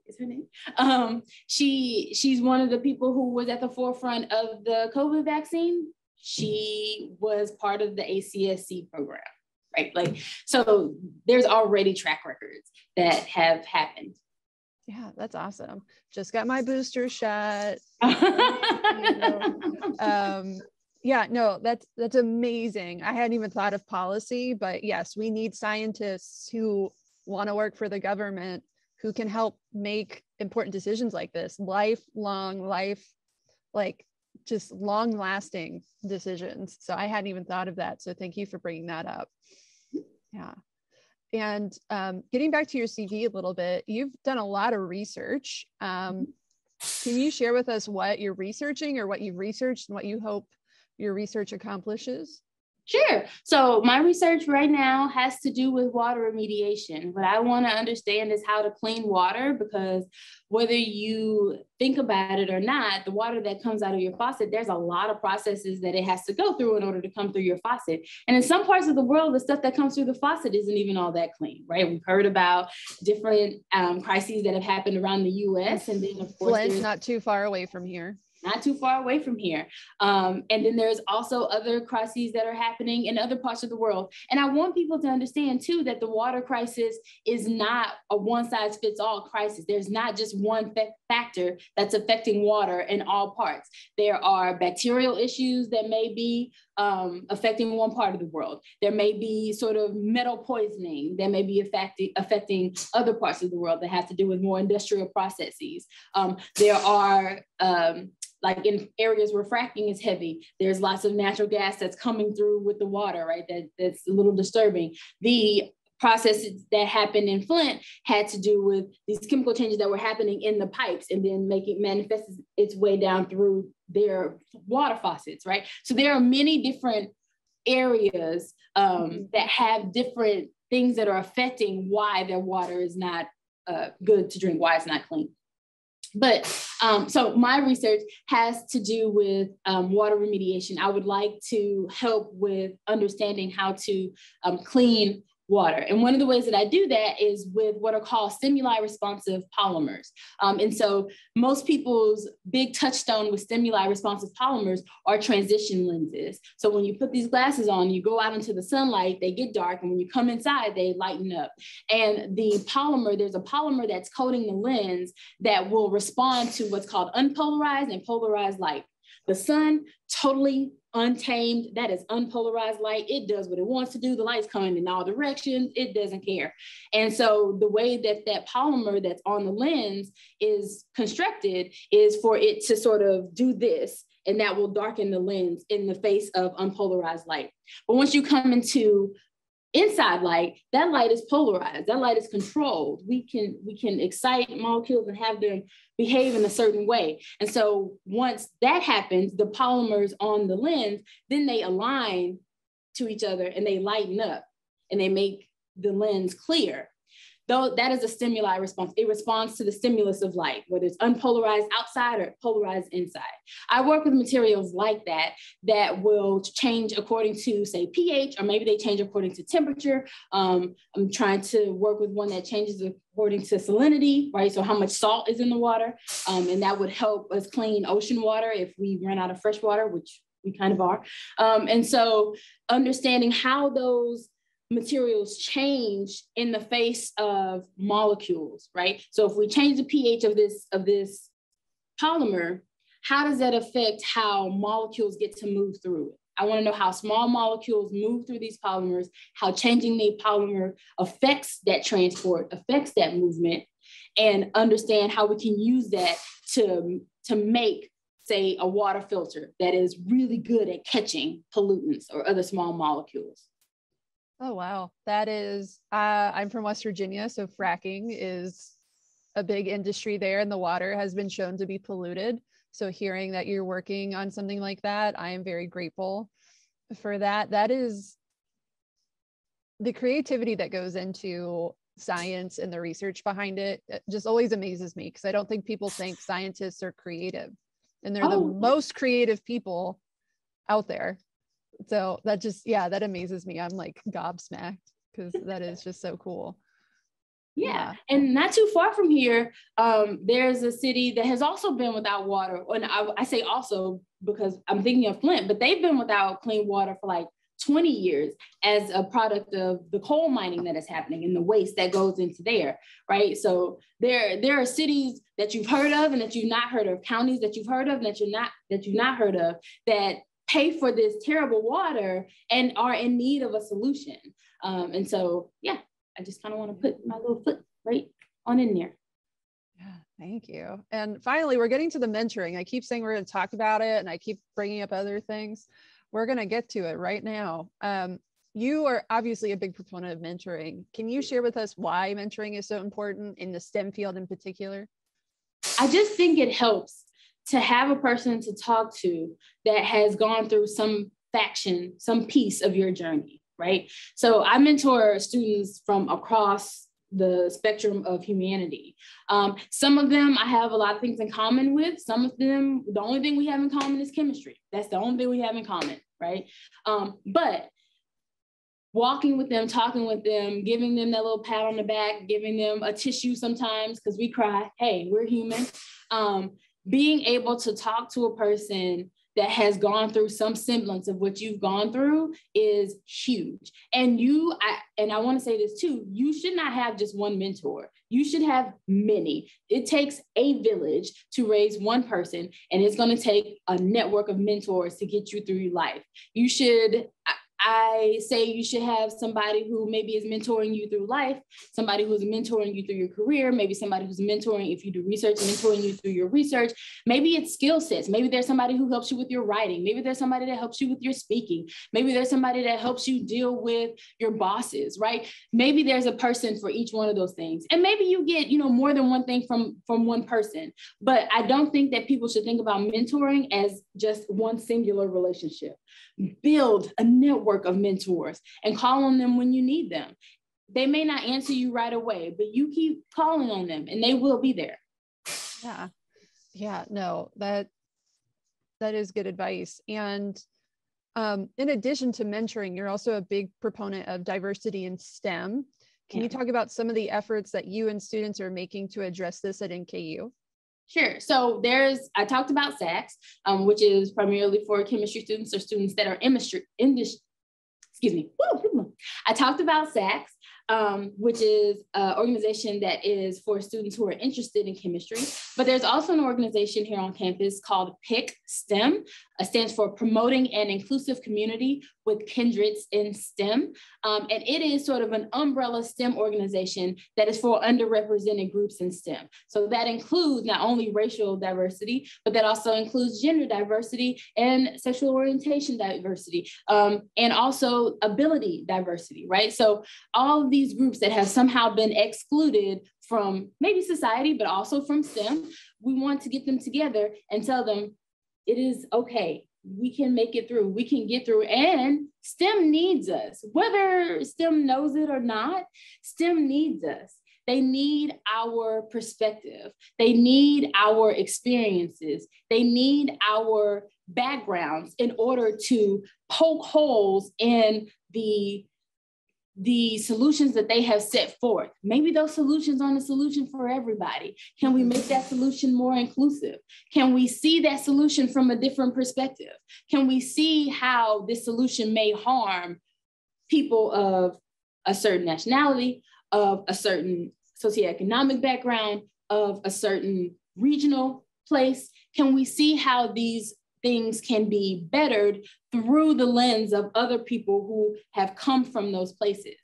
is her name. She's one of the people who was at the forefront of the COVID vaccine. She was part of the ACSC program, right? Like, so there's already track records that have happened. Yeah, that's awesome. Just got my booster shot. Yeah, no, that's amazing. I hadn't even thought of policy, but yes, we need scientists who want to work for the government, who can help make important decisions like this, like just long lasting decisions. So I hadn't even thought of that. So thank you for bringing that up. Yeah. And getting back to your CV a little bit, you've done a lot of research. Can you share with us what you're researching or what you've researched and what you hope your research accomplishes? Sure. So my research right now has to do with water remediation. What I want to understand is how to clean water, because whether you think about it or not, the water that comes out of your faucet, there's a lot of processes that it has to go through in order to come through your faucet. And in some parts of the world, the stuff that comes through the faucet isn't even all that clean, right? We've heard about different crises that have happened around the US. And then of course, Flint's not too far away from here. Not too far away from here. And then there's also other crises that are happening in other parts of the world. And I want people to understand too, that the water crisis is not a one size fits all crisis. There's not just one factor that's affecting water in all parts. There are bacterial issues that may be affecting one part of the world. There may be sort of metal poisoning that may be affecting other parts of the world that have to do with more industrial processes. There are like in areas where fracking is heavy, there's lots of natural gas that's coming through with the water, right? That's a little disturbing. The processes that happened in Flint had to do with these chemical changes that were happening in the pipes and then manifest its way down through their water faucets, right? So there are many different areas that have different things that are affecting why their water is not good to drink, why it's not clean. But so my research has to do with water remediation. I would like to help with understanding how to clean water. And one of the ways that I do that is with what are called stimuli responsive polymers. And so most people's big touchstone with stimuli responsive polymers are transition lenses. So when you put these glasses on, you go out into the sunlight, they get dark. And when you come inside, they lighten up. And the polymer, there's a polymer that's coating the lens that will respond to what's called unpolarized and polarized light. The sun, totally untamed. That is unpolarized light. It does what it wants to do. The light's coming in all directions. It doesn't care. And so the way that that polymer that's on the lens is constructed is for it to sort of do this, and that will darken the lens in the face of unpolarized light. But once you come into inside light, that light is polarized. That light is controlled. We can excite molecules and have them behave in a certain way. And so once that happens, the polymers on the lens, then they align to each other and they lighten up and they make the lens clear. Though that is a stimuli response. It responds to the stimulus of light, whether it's unpolarized outside or polarized inside. I work with materials like that that will change according to, say, pH, or maybe they change according to temperature. I'm trying to work with one that changes according to salinity, right? So how much salt is in the water. And that would help us clean ocean water if we run out of fresh water, which we kind of are. And so understanding how those materials change in the face of molecules, right? So if we change the pH of this polymer, how does that affect how molecules get to move through it? I want to know how small molecules move through these polymers, how changing the polymer affects that transport, affects that movement, and understand how we can use that to make, say, a water filter that is really good at catching pollutants or other small molecules. Oh, wow. That is, I'm from West Virginia, so fracking is a big industry there, and the water has been shown to be polluted. So hearing that you're working on something like that, I am very grateful for that. That is the creativity that goes into science and the research behind it. It just always amazes me, because I don't think people think scientists are creative, and they're the most creative people out there. So that just, yeah, that amazes me. I'm like gobsmacked, because that is just so cool. Yeah. And not too far from here, there's a city that has also been without water. And I say also because I'm thinking of Flint, but they've been without clean water for like 20 years as a product of the coal mining that is happening and the waste that goes into there, right? So there are cities that you've heard of and that you've not heard of, counties that you've heard of and that you've not heard of, that pay for this terrible water and are in need of a solution. And so, yeah, I just kind of want to put my little foot right on in there. Yeah, thank you. And finally, we're getting to the mentoring. I keep saying we're going to talk about it, and I keep bringing up other things. We're going to get to it right now. You are obviously a big proponent of mentoring. Can you share with us why mentoring is so important in the STEM field in particular? I just think it helps to have a person to talk to that has gone through some piece of your journey, right? So I mentor students from across the spectrum of humanity. Some of them I have a lot of things in common with. Some of them, the only thing we have in common is chemistry. That's the only thing we have in common, right? But walking with them, talking with them, giving them that little pat on the back, giving them a tissue sometimes because we cry. Hey, we're human. Being able to talk to a person that has gone through some semblance of what you've gone through is huge. And I want to say this too, you should not have just one mentor. You should have many. It takes a village to raise one person, and it's going to take a network of mentors to get you through your life. I say you should have somebody who maybe is mentoring you through life, somebody who's mentoring you through your career, maybe somebody who's mentoring, if you do research, mentoring you through your research. Maybe it's skill sets. Maybe there's somebody who helps you with your writing. Maybe there's somebody that helps you with your speaking. Maybe there's somebody that helps you deal with your bosses, right? Maybe there's a person for each one of those things. And maybe you get, more than one thing from one person. But I don't think that people should think about mentoring as just one singular relationship. Build a network of mentors and call on them when you need them. They may not answer you right away, but you keep calling on them and they will be there. Yeah, no, that is good advice. And In addition to mentoring, you're also a big proponent of diversity in STEM. Can you talk about some of the efforts that you and students are making to address this at NKU? Sure. So I talked about SACS, which is primarily for chemistry students or students that are I talked about SACS, which is an organization that is for students who are interested in chemistry. But there's also an organization here on campus called PIC STEM. Stands for Promoting an Inclusive Community with Kindreds in STEM. And it is sort of an umbrella STEM organization that is for underrepresented groups in STEM. So that includes not only racial diversity, but that also includes gender diversity and sexual orientation diversity, and also ability diversity, right? So all of these groups that have somehow been excluded from maybe society, but also from STEM, we want to get them together and tell them, it is okay. We can make it through. We can get through. And STEM needs us. Whether STEM knows it or not, STEM needs us. They need our perspective. They need our experiences. They need our backgrounds in order to poke holes in the solutions that they have set forth. Maybe those solutions aren't a solution for everybody. Can we make that solution more inclusive? Can we see that solution from a different perspective? Can we see how this solution may harm people of a certain nationality, of a certain socioeconomic background, of a certain regional place? Can we see how these things can be bettered through the lens of other people who have come from those places?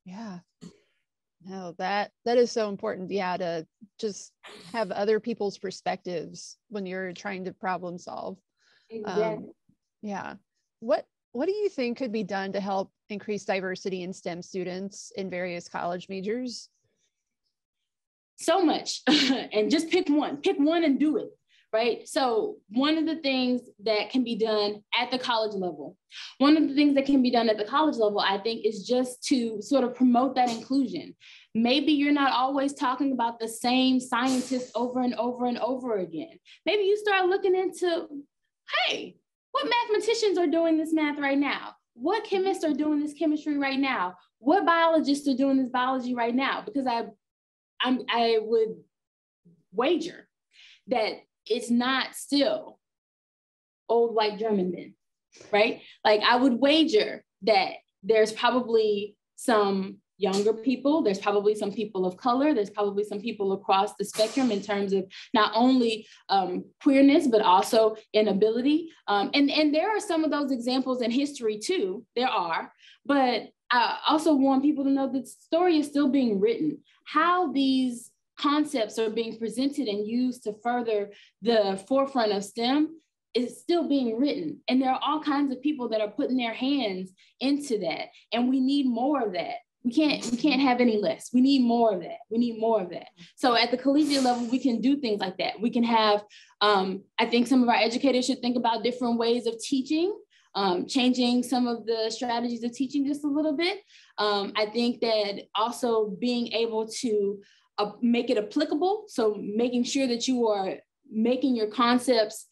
Yeah, no, that is so important. Yeah, to just have other people's perspectives when you're trying to problem solve. Exactly. Yeah. What do you think could be done to help increase diversity in STEM students in various college majors? So much. And just pick one and do it. Right? So one of the things that can be done at the college level, I think, is just to sort of promote that inclusion. Maybe you're not always talking about the same scientists over and over and over again. Maybe you start looking into, hey, what mathematicians are doing this math right now? What chemists are doing this chemistry right now? What biologists are doing this biology right now? Because I would wager that it's not still old white German men, right? Like, I would wager that there's probably some younger people, there's probably some people of color, there's probably some people across the spectrum in terms of not only queerness, but also in ability. And there are some of those examples in history too, there are, but I also want people to know that the story is still being written. How these concepts are being presented and used to further the forefront of STEM is still being written. And there are all kinds of people that are putting their hands into that. And we need more of that. We can't have any less. We need more of that. So at the collegiate level, we can do things like that. We can have, I think some of our educators should think about different ways of teaching, changing some of the strategies of teaching just a little bit. I think that also being able to make it applicable. So making sure that you are making your concepts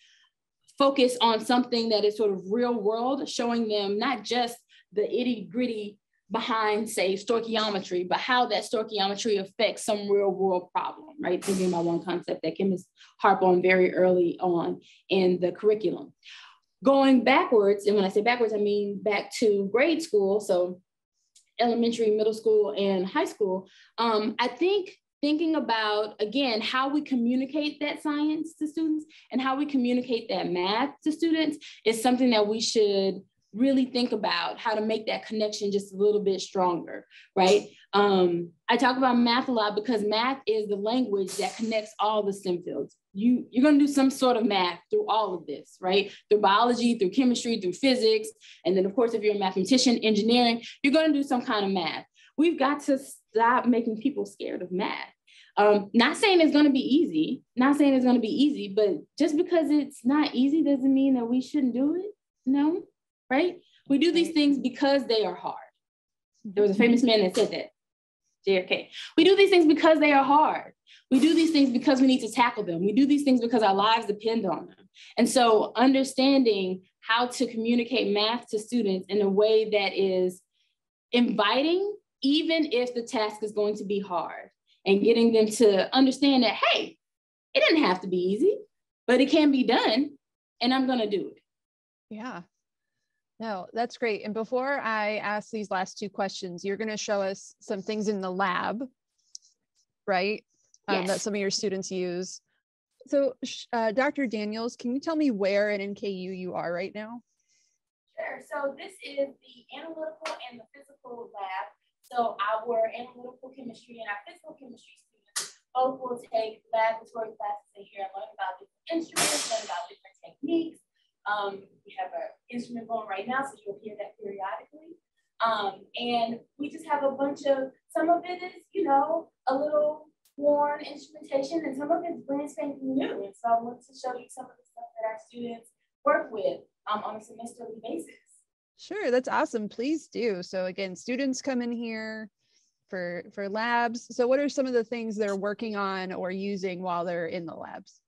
focus on something that is sort of real world, showing them not just the itty gritty behind, say, stoichiometry, but how that stoichiometry affects some real world problem, right? Thinking about one concept that chemists harp on very early on in the curriculum. Going backwards, and when I say backwards, I mean back to grade school, so elementary, middle school, and high school. I think thinking about, again, how we communicate that science to students and how we communicate that math to students is something that we should really think about, how to make that connection just a little bit stronger, right? I talk about math a lot because math is the language that connects all the STEM fields. You're going to do some sort of math through all of this, right? Through biology, through chemistry, through physics. And then, of course, if you're a mathematician, engineering, you're going to do some kind of math. We've got to stop making people scared of math. Not saying it's going to be easy, but just because it's not easy doesn't mean that we shouldn't do it. No, right? We do these things because they are hard. There was a famous man that said that, JFK. We do these things because they are hard. We do these things because we need to tackle them. We do these things because our lives depend on them. And so understanding how to communicate math to students in a way that is inviting, even if the task is going to be hard, and getting them to understand that, hey, it didn't have to be easy, but it can be done, and I'm going to do it. Yeah. No, that's great. And before I ask these last two questions, you're going to show us some things in the lab, right? Yes. That some of your students use. So Dr. Daniels, can you tell me where at NKU you are right now? Sure. So this is the analytical and the physical lab. So our analytical chemistry and our physical chemistry students both will take laboratory classes in here and learn about different instruments, learn about different techniques. We have an instrument going right now, so you'll hear that periodically. And we just have a bunch of, some of it is, you know, a little worn instrumentation, and some of it's brand spanking new. And so I want to show you some of the stuff that our students work with on a semesterly basis. Sure, that's awesome. Please do. So again, students come in here for labs. So what are some of the things they're working on or using while they're in the labs?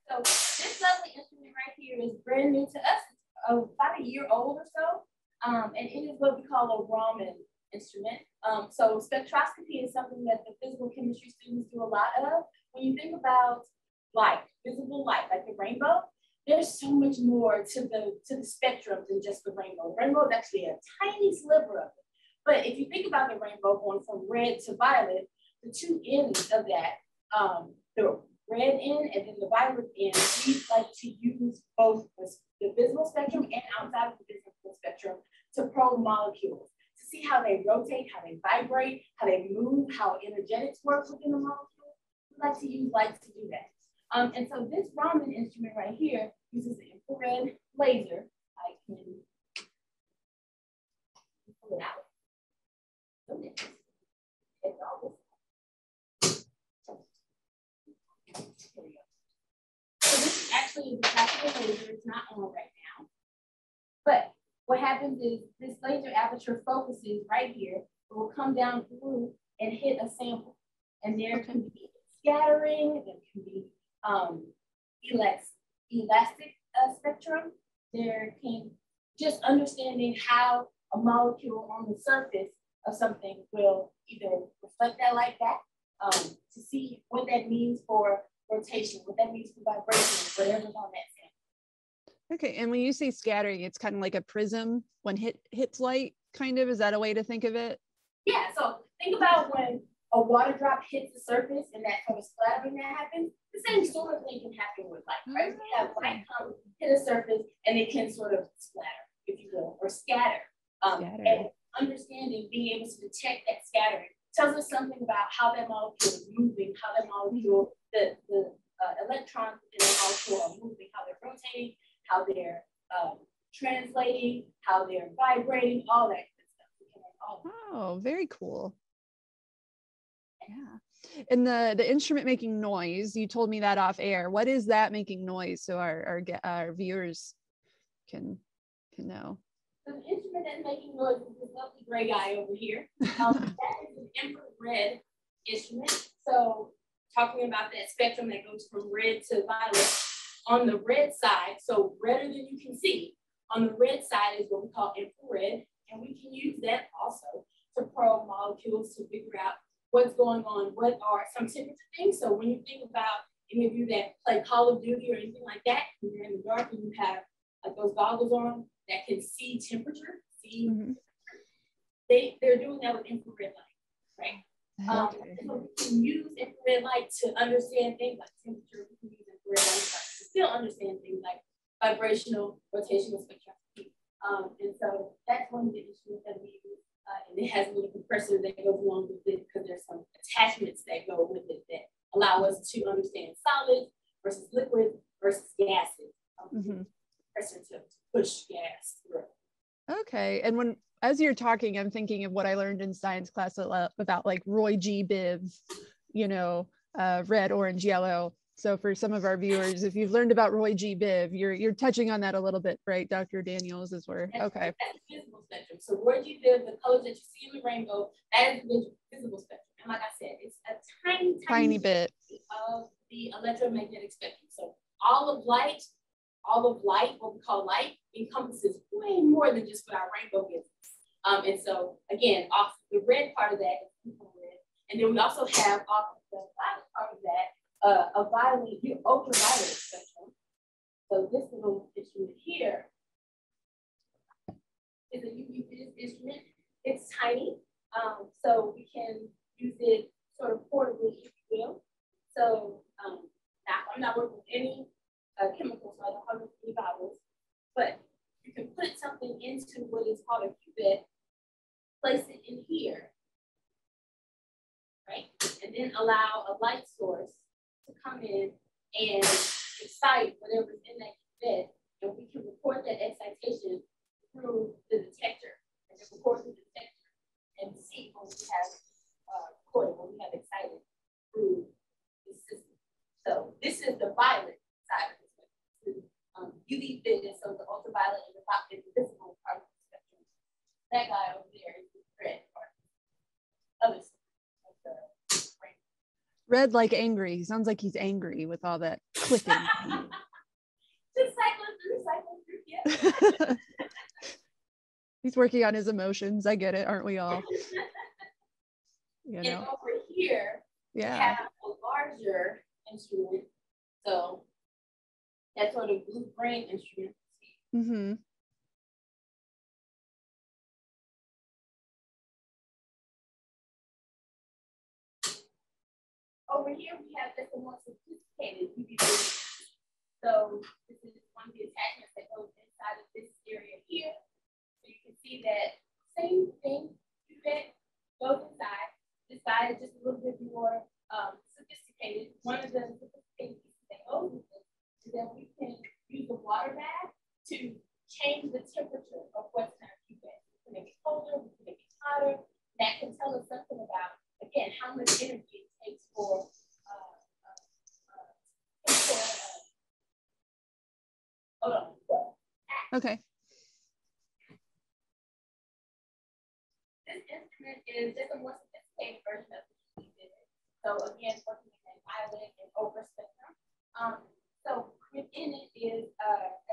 So this lovely instrument right here is brand new to us. It's about a year old or so. And it is what we call a Raman instrument. So spectroscopy is something that the physical chemistry students do a lot of. When you think about light, visible light, like the rainbow, there's so much more to the spectrum than just the rainbow. The rainbow is actually a tiny sliver of it. But if you think about the rainbow going from red to violet, the two ends of that, the red end and then the violet end, we like to use both the visible spectrum and outside of the visible spectrum to probe molecules, to see how they rotate, how they vibrate, how they move, how energetics work within the molecule. We like to use light to do that. And so this Raman instrument right here uses an infrared laser. I can pull it out. It's all this. Here we go. So this is actually the tactical laser. It's not on right now. But what happens is this laser aperture focuses right here. It will come down through and hit a sample. And there can be scattering, there can be elastic spectrum. There can just understanding how a molecule on the surface of something will either reflect that light back, to see what that means for rotation, what that means for vibration, whatever's on that sample. Okay, and when you say scattering, it's kind of like a prism when hits light, kind of, is that a way to think of it? Yeah, so think about when a water drop hits the surface and that kind of splattering that happens. The same sort of thing can happen with light, right? We have light come hit a surface and it can sort of splatter, if you will, or scatter. And understanding, being able to detect that scattering tells us something about how that molecule is moving, how that molecule, the electrons in the molecule are moving, how they're rotating, how they're translating, how they're vibrating, all that good stuff. Oh, very cool. Yeah. And the instrument making noise, you told me that off air. What is that making noise so our viewers can know? So the instrument that's making noise is this lovely gray guy over here. That is an infrared instrument. So talking about that spectrum that goes from red to violet, on the red side, so redder than you can see, on the red side is what we call infrared, and we can use that also to probe molecules to figure out what's going on, what are some temperature things. So when you think about any of you that play Call of Duty or anything like that, when you're in the dark and you have like those goggles on that can see temperature, they're doing that with infrared light, right? Okay. So we can use infrared light to understand things like temperature. We can use infrared light to still understand things like vibrational, rotational spectroscopy. And so that's one of the instruments that we use. And it has a little compressor that goes along with it because there's some attachments that go with it that allow us to understand solids versus liquids versus gases. Compressor to push gas through. Okay. And as you're talking, I'm thinking of what I learned in science class about like Roy G BIV, you know, red, orange, yellow. So for some of our viewers, if you've learned about Roy G BIV, you're touching on that a little bit, right, Dr. Daniels, as we're okay. That's the visible spectrum. So Roy G BIV, the colors that you see in the rainbow, that is the visible spectrum. And like I said, it's a tiny bit of the electromagnetic spectrum. So all of light, what we call light, encompasses way more than just what our rainbow gives us. And so again, off the red part of that is red. And then we also have off the violet part of that, a violet, ultraviolet spectrum. So this little instrument here is a UV instrument. It's tiny, so we can use it sort of portably, if you will. So now I'm not working with any chemicals, so I don't have any bottles, but you can put something into what is called a cuvette, place it in here, right? And then allow a light source to come in and excite whatever's in that cuvette, and we can record that excitation through the detector, and then record the detector and see when we have recorded, when we have excited through the system. So this is the violet side of the spectrum. UV vision, so the ultraviolet and the visible part of the spectrum. That guy over there is the red part of the spectrum. Red like angry. He sounds like he's angry with all that clicking. Just cycling through, yeah. He's working on his emotions. I get it, aren't we all? You know? And over here, we have a larger instrument. So that sort of blue-green instrument. Mm-hmm. Over here, we have just a more sophisticated UV vision. So this is one of the attachments that goes inside of this area here. So you can see that same thing, cuvette goes inside. This side is just a little bit more sophisticated. One of the sophisticated pieces that goes with this is that we can use a water bath to change the temperature of what's in our cuvette. We can make it colder, we can make it hotter. That can tell us something about, again, how much energy it takes for hold on. Okay. This instrument is just a more sophisticated version of the UV vision. So again, working in that violet and over spectrum. So within it is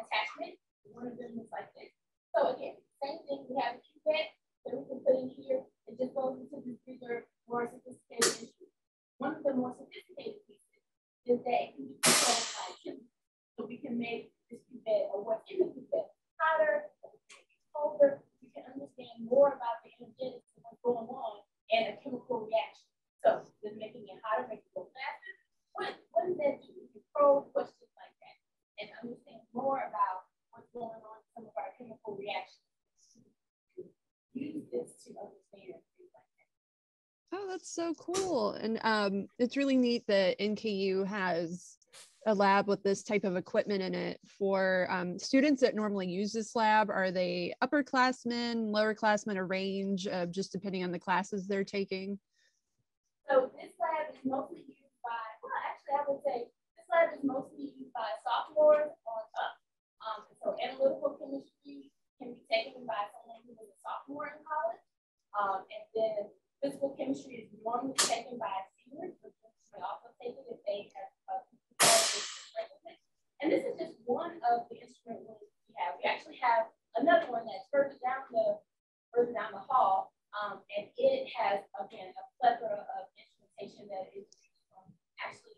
attachment. One of them is like this. So again, same thing. We have a cuvette that we can put in here. It just goes into this bigger, more sophisticated instrument. One of the more sophisticated pieces is that it can be controlled by chemicals. So we can make this cuvette or what's in the cuvette hotter, or we can make it colder. We can understand more about the energetics of what's going on and a chemical reaction. So just making it hotter, making it go faster. What does that do? We can probe questions like that and understand more about what's going on in some of our chemical reactions. Use this to understand things like that. Oh, that's so cool. And it's really neat that NKU has a lab with this type of equipment in it for students that normally use this lab. Are they upperclassmen, lowerclassmen, a range of just depending on the classes they're taking? So this lab is mostly used by, well, actually I would say this lab is mostly used by sophomores on up. So analytical chemistry can be taken by someone who is a sophomore in college. And then physical chemistry is normally taken by seniors, but they also take it if they have and this is just one of the instrument rooms we have. We actually have another one that's further down the hall, and it has again a plethora of instrumentation that is actually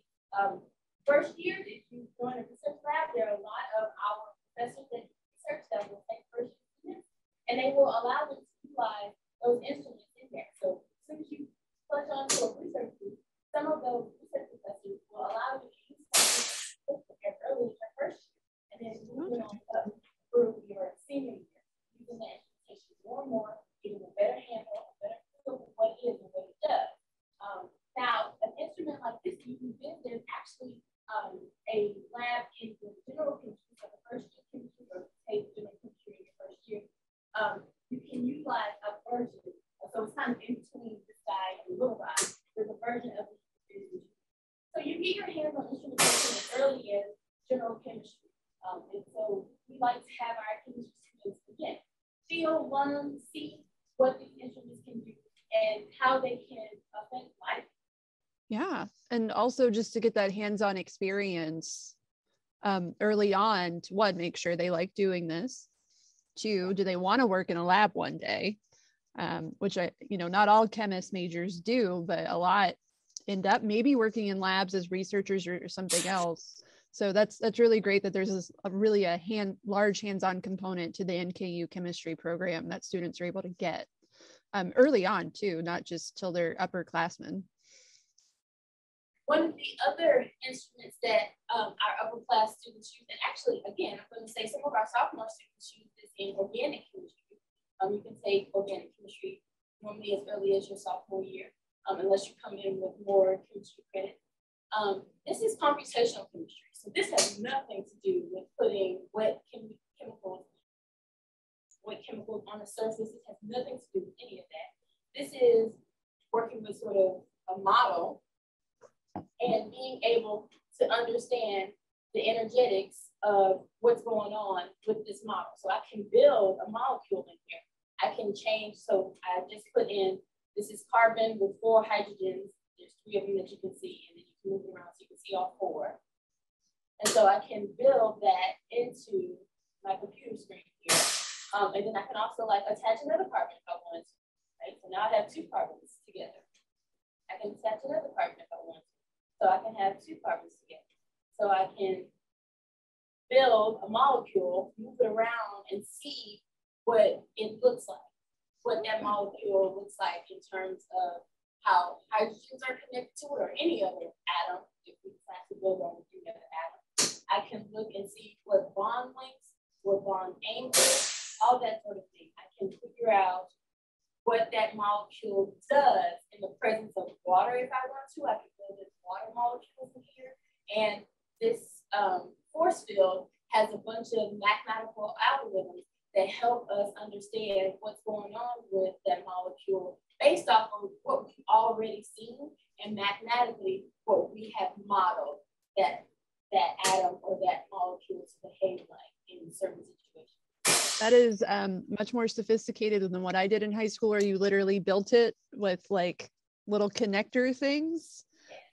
first year. If you join a research lab, there are a lot of our professors that research that will take first year students, and they will allow them to utilize those instruments in there. So as soon as you touch on to a research group, some of those research professors will allow you to use something early in your first year, and then moving on up through your senior year, using that instrumentation more and more, getting a better handle, a better feel of what it is and what it does. Now, an instrument like this, there's actually a lab in the general chemistry, so the first year chemistry, or take general chemistry in your first year. You can utilize a version, so it's kind of in between this guy and the little guy. There's a version of this. So you get your hands on instrumentation as early as general chemistry. And so we like to have our chemistry students, again, feel, learn, see what these instruments can do and how they can Yeah. And also just to get that hands-on experience early on, to one, make sure they like doing this. Two, do they want to work in a lab one day? Which not all chemist majors do, but a lot end up maybe working in labs as researchers or something else. So that's really great that there's a large hands-on component to the NKU chemistry program that students are able to get early on too, not just till they're upperclassmen. One of the other instruments that our upper-class students use, and actually, again, I'm going to say some of our sophomore students use this in organic chemistry. You can take organic chemistry normally as early as your sophomore year, unless you come in with more chemistry credit. This is computational chemistry. So this has nothing to do with putting wet chemicals on the surface. It has nothing to do with any of that. This is working with sort of a model and being able to understand the energetics of what's going on with this model. So I can build a molecule in here. I can change, so I just put in, this is carbon with 4 hydrogens. There's 3 of them that you can see, and then you can move it around so you can see all 4. And so I can build that into my computer screen here. And then I can also attach another carbon if I wanted to, right? So now I have 2 carbons together. I can attach another carbon if I want to. So I can have 2 carbons together. So I can build a molecule, move it around, and see what it looks like, what that molecule looks like in terms of how hydrogens are connected to it or any other atom, if we decide to build on any other atom. I can look and see what bond lengths, what bond angles, all that sort of thing. I can figure out what that molecule does in the presence of water if I want to. I can build this water molecules in here. And this force field has a bunch of mathematical algorithms that help us understand what's going on with that molecule based off of what we've already seen and mathematically what we have modeled that atom or that molecule to behave like in certain situations. That is much more sophisticated than what I did in high school, where you literally built it with like little connector things.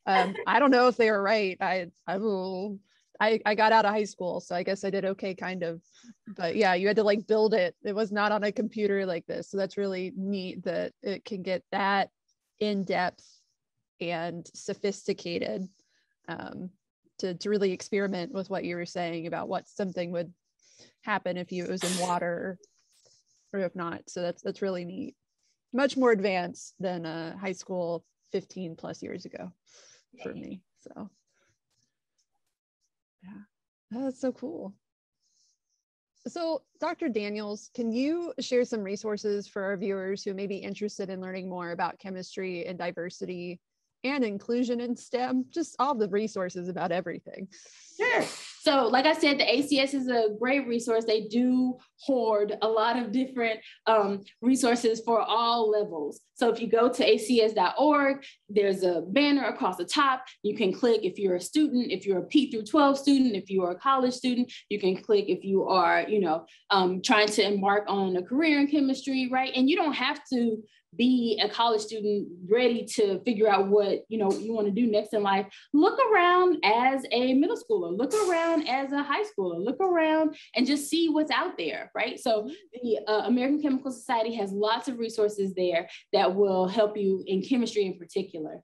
I don't know if they were right. I got out of high school, so I guess I did okay, kind of. But yeah, you had to like build it. It was not on a computer like this. So that's really neat that it can get that in depth and sophisticated to really experiment with what you were saying about what something would happen if it was in water or if not. So that's really neat. Much more advanced than high school 15 plus years ago for me. So yeah, that's so cool. So Dr. Daniels, can you share some resources for our viewers who may be interested in learning more about chemistry and diversity and inclusion in STEM, just all the resources about everything? Sure. So like I said, the ACS is a great resource. They do hoard a lot of different resources for all levels. So if you go to acs.org, there's a banner across the top. You can click if you're a student, if you're a P through 12 student, if you are a college student, you can click if you are, trying to embark on a career in chemistry, right? And you don't have to be a college student ready to figure out what you want to do next in life. Look around as a middle schooler, look around as a high schooler, look around and just see what's out there, right? So the American Chemical Society has lots of resources there that will help you in chemistry in particular.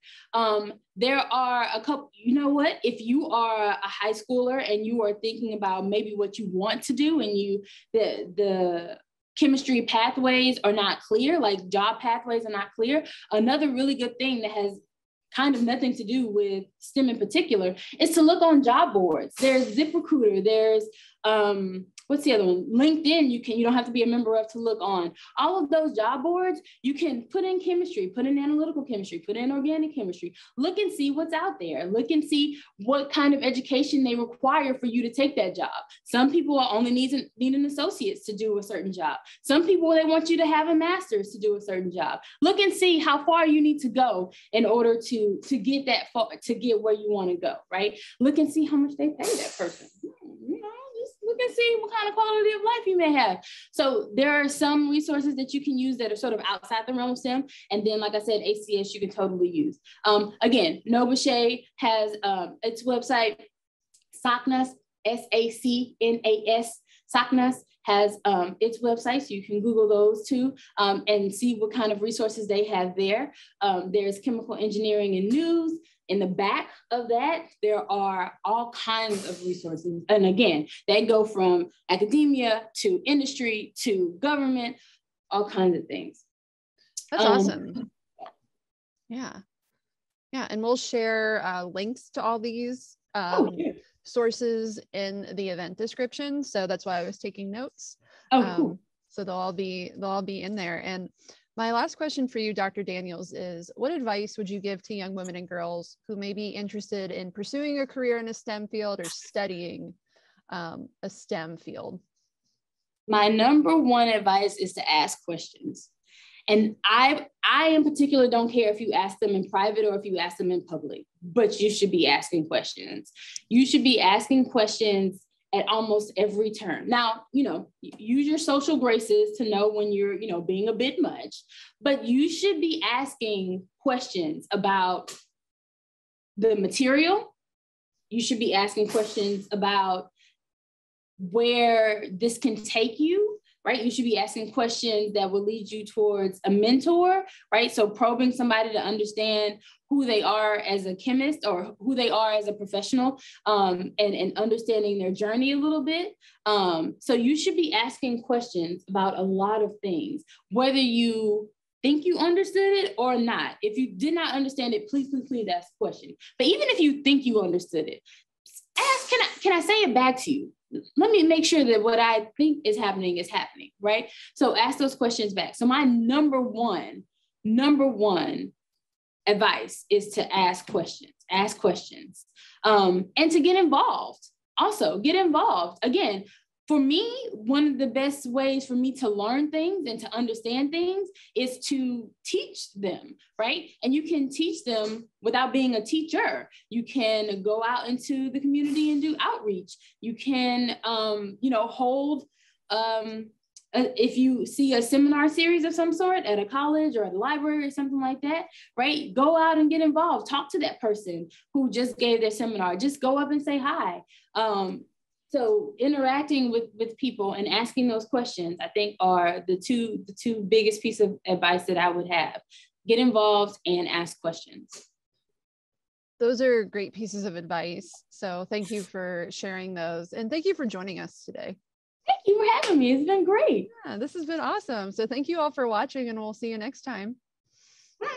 There are a couple, if you are a high schooler and you are thinking about maybe what you want to do and the chemistry pathways are not clear, like job pathways are not clear. Another really good thing that has kind of nothing to do with STEM in particular is to look on job boards. There's ZipRecruiter, there's what's the other one? LinkedIn, you don't have to be a member of to look on. All of those job boards, you can put in chemistry, put in analytical chemistry, put in organic chemistry, look and see what's out there. Look and see what kind of education they require for you to take that job. Some people are only needing associates to do a certain job. Some people, they want you to have a master's to do a certain job. Look and see how far you need to go in order to get that far, to get where you want to go, right? Look and see how much they pay that person. Just look and see what kind of quality of life you may have. So there are some resources that you can use that are sort of outside the realm of STEM. And then, like I said, ACS you can totally use. Again, Novache has its website, SACNAS, SACNAS, SACNAS has its website, so you can Google those too and see what kind of resources they have there. There's chemical engineering and news. In the back of that, there are all kinds of resources. And again, they go from academia to industry to government, all kinds of things. That's awesome. Yeah. Yeah. And we'll share links to all these sources in the event description. So that's why I was taking notes. Cool. So they'll all be in there. And my last question for you, Dr. Daniels, is what advice would you give to young women and girls who may be interested in pursuing a career in a STEM field or studying a STEM field? My number one advice is to ask questions. And I in particular don't care if you ask them in private or if you ask them in public, but you should be asking questions. You should be asking questions at almost every turn. Now, use your social graces to know when you're, being a bit much, but you should be asking questions about the material. You should be asking questions about where this can take you, right? You should be asking questions that will lead you towards a mentor, right? So probing somebody to understand who they are as a chemist or who they are as a professional and understanding their journey a little bit. So you should be asking questions about a lot of things, whether you think you understood it or not. If you did not understand it, please ask a question. But even if you think you understood it, ask, can I say it back to you? Let me make sure that what I think is happening, right? So ask those questions back. So my number one advice is to ask questions, and to get involved. Also, get involved. Again, for me, one of the best ways for me to learn things and to understand things is to teach them, right? And you can teach them without being a teacher. You can go out into the community and do outreach. You can, hold, if you see a seminar series of some sort at a college or at a library or something like that, right? Go out and get involved. Talk to that person who just gave their seminar. Just go up and say hi. So interacting with people and asking those questions, I think, are the two biggest pieces of advice that I would have. Get involved and ask questions. Those are great pieces of advice. So thank you for sharing those. And thank you for joining us today. Thank you for having me. It's been great. Yeah, this has been awesome. So thank you all for watching, and we'll see you next time. Bye.